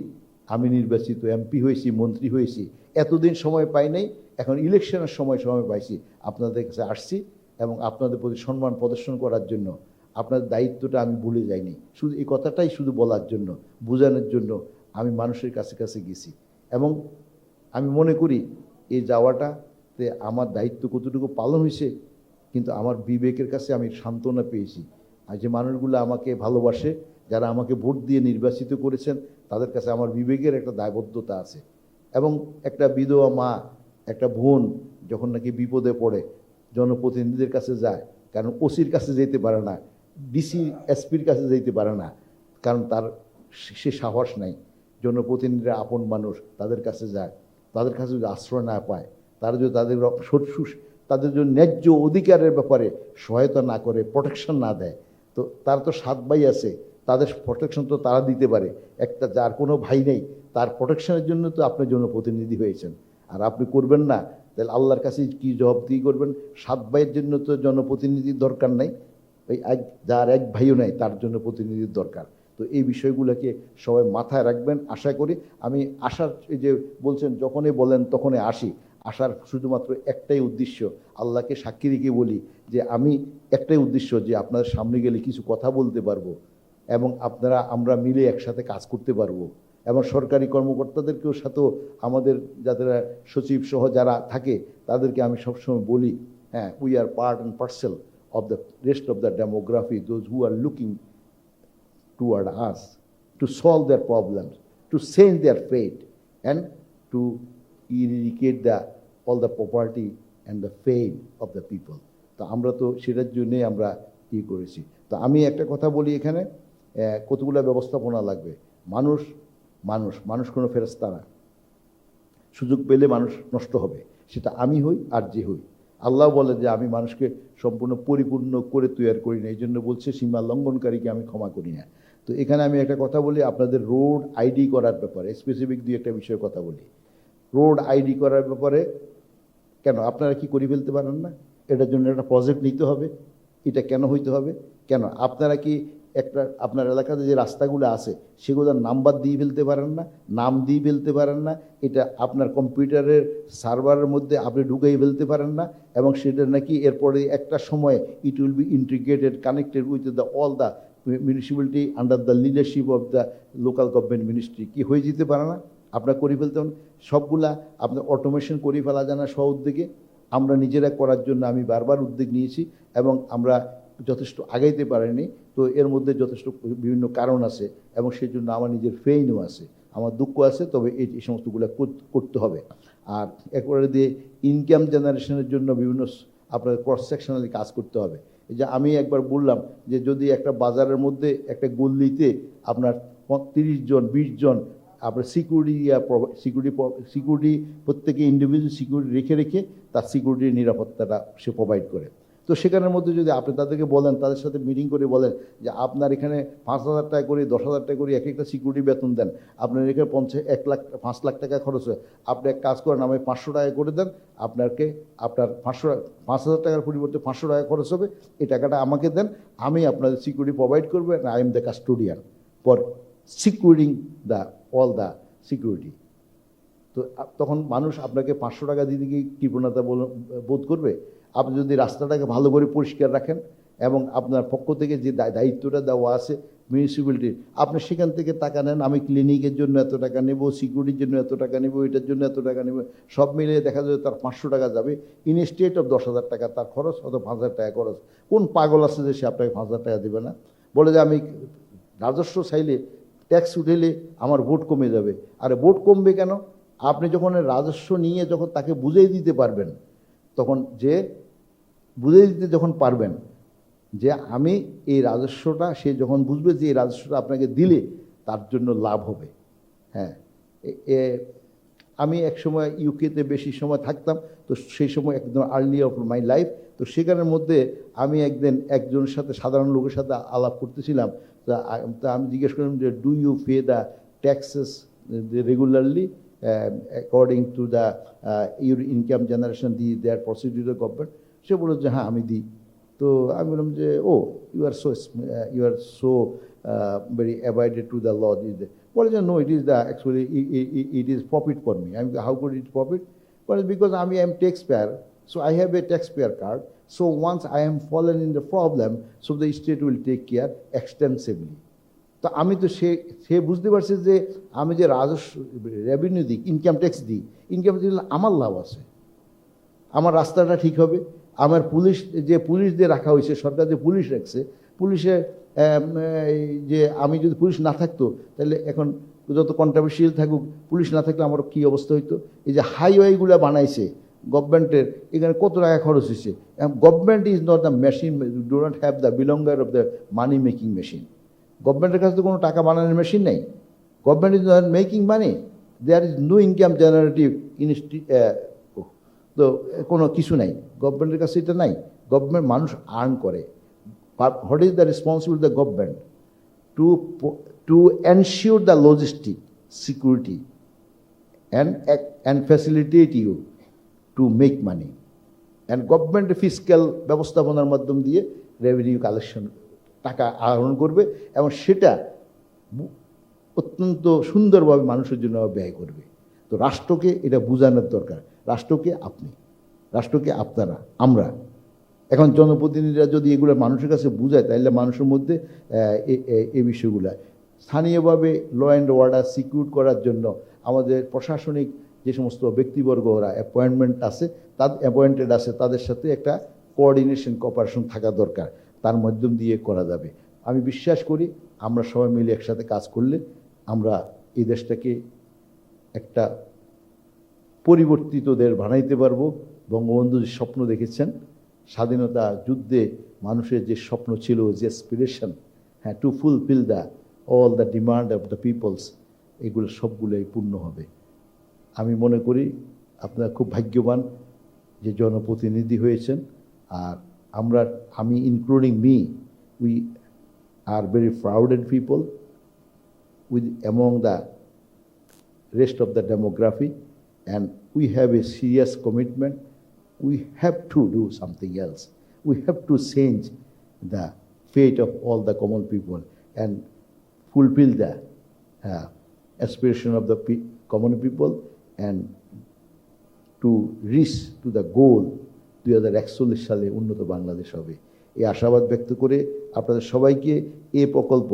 আমি নির্বাচিত এমপি হয়েছি, মন্ত্রী হয়েছি। এতদিন সময় পাই নাই, এখন ইলেকশনের সময় পাইছি, আপনাদের কাছে আসছি এবং আপনাদের প্রতি সম্মান প্রদর্শন করার জন্য। আপনাদের দায়িত্বটা আমি ভুলে যাইনি, শুধু এই কথাটাই শুধু বলার জন্য, বোঝানোর জন্য আমি মানুষের কাছে কাছে গেছি। এবং আমি মনে করি এই যাওয়াটাতে আমার দায়িত্ব কতটুকু পালন হয়েছে, কিন্তু আমার বিবেকের কাছে আমি সান্ত্বনা পেয়েছি। আর যে মানুষগুলো আমাকে ভালোবাসে, যারা আমাকে ভোট দিয়ে নির্বাচিত করেছেন, তাদের কাছে আমার বিবেকের একটা দায়বদ্ধতা আছে। এবং একটা বিধবা মা, একটা বোন যখন নাকি বিপদে পড়ে জনপ্রতিনিধিদের কাছে যায়, কারণ ওসির কাছে যেতে পারে না, ডিসি এসপির কাছে যেতে পারে না, কারণ তার সে সাহস নাই। জনপ্রতিনিধিরা আপন মানুষ, তাদের কাছে যায়, তাদের কাছে যদি আশ্রয় না পায়, তারা যদি তাদের জন্য ন্যায্য অধিকারের ব্যাপারে সহায়তা না করে, প্রোটেকশন না দেয়, তো তার তো 7 ভাই আছে, তাদের প্রোটেকশন তো তারা দিতে পারে। একটা যার কোনো ভাই নেই, তার প্রোটেকশনের জন্য তো আপনার জন্য প্রতিনিধি হয়েছেন। আর আপনি করবেন না, তাহলে আল্লাহর কাছে কি জবাবদিহি করবেন? 7 ভাইয়ের জন্য তো জনপ্রতিনিধির দরকার নাই, ওই যার এক ভাইও নাই তার জন্য প্রতিনিধির দরকার। তো এই বিষয়গুলোকে সবাই মাথায় রাখবেন। আশা করি আমি আসার, এই যে বলছেন যখনই বলেন তখনই আসি, আসার শুধুমাত্র একটাই উদ্দেশ্য, আল্লাহকে সাক্ষী রেখে বলি যে আমি একটাই উদ্দেশ্য, যে আপনাদের সামনে গেলে কিছু কথা বলতে পারবো এবং আমরা মিলে একসাথে কাজ করতে পারবো। এবং সরকারি কর্মকর্তাদেরকেও সাথেও আমাদের যাদের সচিব সহ যারা থাকে তাদেরকে আমি সবসময় বলি, হ্যাঁ, we are part and parcel of the rest of the demography, those who are looking toward us to solve their problems, to change their fate, and to eradicate all the poverty and the pain of the people. তো আমরা তো সেটার জন্যই আমরা করেছি। তো আমি একটা কথা বলি, এখানে কতগুলো ব্যবস্থাপনা লাগবে। মানুষ কোনো ফেরেশতা না। সুযোগ পেলে মানুষ নষ্ট হবে, সেটা আমি হই আর যে হই। আল্লাহ বলে যে আমি মানুষকে সম্পূর্ণ পরিপূর্ণ করে তৈরি করি না, এই জন্য বলছে সীমা লঙ্ঘনকারীকে আমি ক্ষমা করি না। তো এখানে আমি একটা কথা বলি, আপনাদের রোড আইডি করার ব্যাপারে স্পেসিফিক 2-1টা বিষয়ে কথা বলি। রোড আইডি করার ব্যাপারে কেন আপনারা কি করে ফেলতে পারেন না? এটার জন্য একটা প্রজেক্ট নিতে হবে। এটা কেন হইতে হবে? কেন আপনারা কি আপনার এলাকাতে যে রাস্তাগুলো আছে সেগুলোর নাম্বার দিয়ে ফেলতে পারেন না, নাম দিয়ে ফেলতে পারেন না? এটা আপনার কম্পিউটারের সার্ভারের মধ্যে আপনি ঢুকাই ফেলতে পারেন না, এবং সেটা নাকি এরপরে একটা সময় it will be integrated, connected with all the municipality under the leadership of the local government ministry. কি হয়ে যেতে পারে না? আপনারা করে ফেলতে পারেন। সবগুলা আপনার অটোমেশন করে ফেলা যায় না স্ব-উদ্যোগে? আমরা নিজেরা করার জন্য আমি বারবার উদ্যোগ নিয়েছি এবং আমরা যথেষ্ট আগাইতে পারিনি। তো এর মধ্যে যথেষ্ট বিভিন্ন কারণ আছে এবং সেই জন্য আমার নিজের ফেইনও আছে, আমার দুঃখ আছে। তবে এই সমস্তগুলো করতে হবে। আর একবারে দিয়ে ইনকাম জেনারেশনের জন্য বিভিন্ন আপনার ক্রস সেকশনালি কাজ করতে হবে। এই যে আমি একবার বললাম যে যদি একটা বাজারের মধ্যে একটা গল্লিতে আপনার 30 জন 20 জন আপনার সিকিউরিটি প্রত্যেকে ইন্ডিভিজুয়াল সিকিউরিটি রেখে তার সিকিউরিটির নিরাপত্তাটা সে প্রোভাইড করে। তো সেখানের মধ্যে যদি আপনি তাদেরকে বলেন, তাদের সাথে মিটিং করে বলেন যে আপনার এখানে 5,000 টাকা করে 10,000 টাকা করে একটা সিকিউরিটি বেতন দেন, আপনার এখানে 5 লাখ টাকা খরচ হয়, আপনি এক কাজ করেন আমায় 500 টাকা করে দেন, আপনার 5,000 টাকার পরিবর্তে 500 টাকা খরচ হবে, এই টাকাটা আমাকে দেন, আমি আপনাদের সিকিউরিটি প্রোভাইড করবো, I am the custodian for securing all the security. তো তখন মানুষ আপনাকে 500 টাকা দিতে গিয়ে কৃপণতা বোধ করবে। আপনি যদি রাস্তাটাকে ভালো করে পরিষ্কার রাখেন এবং আপনার পক্ষ থেকে যে দায়িত্বটা দেওয়া আছে মিউনিসিপ্যালিটির, আপনি সেখান থেকে টাকা নেন, আমি ক্লিনিকের জন্য এত টাকা নেব, সিকিউরিটির জন্য এত টাকা নেব, এটার জন্য এত টাকা নেব, সব মিলিয়ে দেখা যাবে তার 500 টাকা যাবে। ইনস্টেড অফ 10,000 টাকা তার খরচ, অথবা 5,000 টাকা খরচ। কোন পাগল আছে যে সে আপনাকে 5,000 টাকা দেবে না? বলে যে আমি রাজস্ব চাইলে, ট্যাক্স উঠেলে আমার ভোট কমে যাবে। আরে ভোট কমবে কেন? আপনি যখন রাজস্ব নিয়ে যখন তাকে বুঝিয়ে দিতে পারবেন, তখন যখন পারবেন যে আমি এই রাজস্বটা, সে যখন বুঝবে যে এই রাজস্বটা আপনাকে দিলে তার জন্য লাভ হবে। হ্যাঁ, আমি এক সময় ইউকেতে বেশি সময় থাকতাম, তো সেই সময় একদম আর্লি অফ মাই লাইফ। তো সেখানের মধ্যে আমি একজনের সাথে, সাধারণ লোকের সাথে আলাপ করতেছিলাম। তা আমি জিজ্ঞেস করলাম যে do you pay the taxes regularly according to the your income generation their procedure government? সে বলল যে হ্যাঁ আমি দিই। তো আমি বললাম যে oh you are so very avoided to the law. বলে যে no, it is the actually it is profit for me. আমি হাউ কুড ইট প্রফিট? বলে বিকজ আমি I am tax payer, so I have a taxpayer card. So once I am fallen in the problem, so the state will take care extensively. তো আমি তো সে বুঝতে পারছি যে আমি যে রাজস্ব রেভিনিউ দিই, ইনকাম ট্যাক্স দিই, ইনকাম ট্যাক্স আমার লাভ আছে, আমার রাস্তাটা ঠিক হবে, আমার পুলিশ দিয়ে রাখা হয়েছে, সরকার যে পুলিশ রাখছে, পুলিশে যে আমি যদি পুলিশ না থাকতো তাহলে এখন যত কন্ট্রোভার্সিয়াল থাকুক, পুলিশ না থাকলে আমার কী অবস্থা হইতো? এই যে হাইওয়েগুলো বানাইছে গভর্নমেন্টের, এখানে কত টাকা খরচ হয়েছে। Government is not the machine, do not have the belonger of the money making machine. গভর্নমেন্টের কাছে তো কোনো টাকা বানানোর মেশিন নেই। Government is not making money, there is no income generative তো কোনো কিছু নাই গভর্নমেন্টের কাছে, এটা নাই। গভর্নমেন্ট মানুষ আর্ন করে, what is the responsibility of the government to ensure the logistic security and facilitate you to make money. And government fiscal ব্যবস্থাপনার মাধ্যম দিয়ে রেভিনিউ কালেকশন টাকা আহরণ করবে এবং সেটা অত্যন্ত সুন্দরভাবে মানুষের জন্য ব্যয় করবে। তো রাষ্ট্রকে এটা বোঝানোর দরকার, রাষ্ট্রকে আপনি, রাষ্ট্রকে আপনারা, আমরা। এখন জনপ্রতিনিধিরা যদি এগুলো মানুষের কাছে বোঝায় তাহলে মানুষের মধ্যে এই বিষয়গুলো স্থানীয়ভাবে ল অ্যান্ড অর্ডার সিকিউর করার জন্য আমাদের প্রশাসনিক যে সমস্ত ব্যক্তিবর্গ ওরা অ্যাপয়েন্টেড আছে তাদের সাথে একটা কোঅর্ডিনেশন কোঅপারেশন থাকা দরকার, তার মাধ্যম দিয়ে করা যাবে। আমি বিশ্বাস করি আমরা সবাই মিলে একসাথে কাজ করলে আমরা এই দেশটাকে একটা পরিবর্তিত দেশ বানাইতে পারবো। বঙ্গবন্ধু যে স্বপ্ন দেখেছেন, স্বাধীনতা যুদ্ধে মানুষের যে স্বপ্ন ছিল, যে অ্যাসপিরেশন, হ্যাঁ, to fulfil all the demand of the peoples, এগুলো সবগুলোই পূর্ণ হবে। আমি মনে করি আপনারা খুব ভাগ্যবান যে জনপ্রতিনিধি হয়েছেন। আর আমি including me, we are very prouded people among the rest of the demography, and we have a serious commitment. We have to do something else. We have to change the fate of all the common people and fulfill the aspiration of the common people and to reach to the goal 2041 সালে উন্নত বাংলাদেশ হবে। এই আশাবাদ ব্যক্ত করে আপনাদের সবাইকে এই প্রকল্প,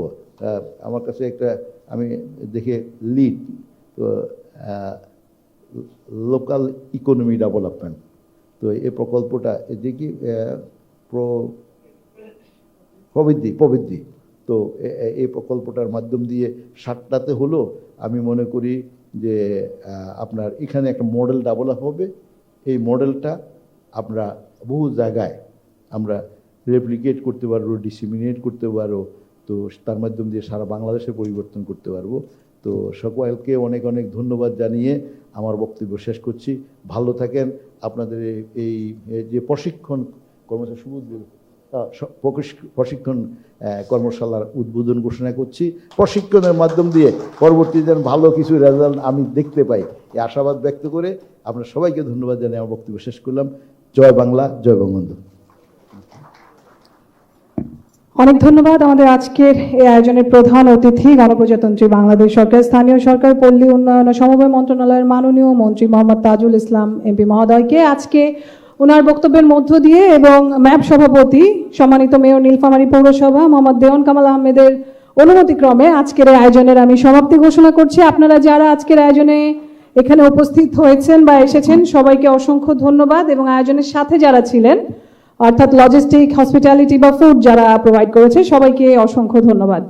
আমার কাছে একটা আমি দেখে লিড, তো লোকাল ইকোনমি ডেভেলপমেন্ট, তো এই প্রকল্পটা দেখি প্রবৃদ্ধি, তো এই প্রকল্পটার মাধ্যম দিয়ে 7টাতে হলো। আমি মনে করি যে আপনার এখানে একটা মডেল ডেভেলপ হবে, এই মডেলটা আমরা বহু জায়গায় আমরা রেপ্লিকেট করতে পারবো, ডিসিমিনেট করতে পারবো, তো তার মাধ্যম দিয়ে সারা বাংলাদেশে পরিবর্তন করতে পারবো। তো সকলকে অনেক অনেক ধন্যবাদ জানিয়ে আমার বক্তব্য শেষ করছি। ভালো থাকেন। আপনাদের এই যে প্রশিক্ষণ কর্মশালার উদ্বোধন ঘোষণা করছি। প্রশিক্ষণের মাধ্যম দিয়ে পরবর্তীতে ভালো কিছু রেজাল্ট আমি দেখতে পাই, এই আশাবাদ ব্যক্ত করে আপনার সবাইকে ধন্যবাদ জানিয়ে আমার বক্তব্য শেষ করলাম। জয় বাংলা, জয় বঙ্গবন্ধু। অনেক ধন্যবাদ। আমাদের আজকের এই আয়োজনের প্রধান অতিথি গণপ্রজাতন্ত্রী বাংলাদেশ সরকার, স্থানীয় সরকার, পল্লী উন্নয়ন ও সমবায় মন্ত্রণালয়ের মাননীয় মন্ত্রী মোহাম্মদ তাজুল ইসলাম এমপি মহোদয়কে। আজকে ওনার বক্তব্যের মধ্য দিয়ে এবং ম্যাপ সভাপতি সম্মানিত মেয়র নীলফামারী পৌরসভা মোহাম্মদ দেওয়ান কামাল আহমেদের অনুমতিক্রমে আজকের এই আয়োজনের আমি সমাপ্তি ঘোষণা করছি। আপনারা যারা আজকের আয়োজনে এখানে উপস্থিত হয়েছেন বা এসেছেন সবাইকে অসংখ্য ধন্যবাদ, এবং আয়োজনের সাথে যারা ছিলেন অর্থাৎ লজিস্টিক, হসপিটালিটি বা ফুড যারা প্রোভাইড করেছে সবাইকে অসংখ্য ধন্যবাদ।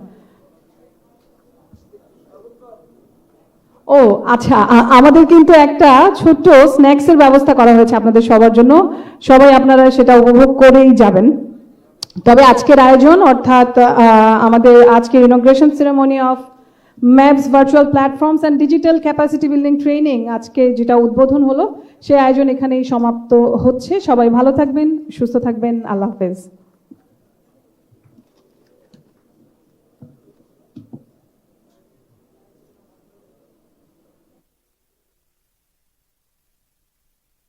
ও আচ্ছা, আমাদের কিন্তু একটা ছোট্ট স্ন্যাক্সের ব্যবস্থা করা হয়েছে আপনাদের সবার জন্য, সবাই আপনারা সেটা উপভোগ করেই যাবেন। তবে আজকের আয়োজন অর্থাৎ আমাদের আজকের inauguration ceremony of MAB's virtual platforms and digital capacity building training, আজকে যেটা উদ্বোধন হলো সেই আয়োজন এখানেই সমাপ্ত হচ্ছে। সবাই ভালো থাকবেন, সুস্থ থাকবেন। আল্লাহ হাফেজ।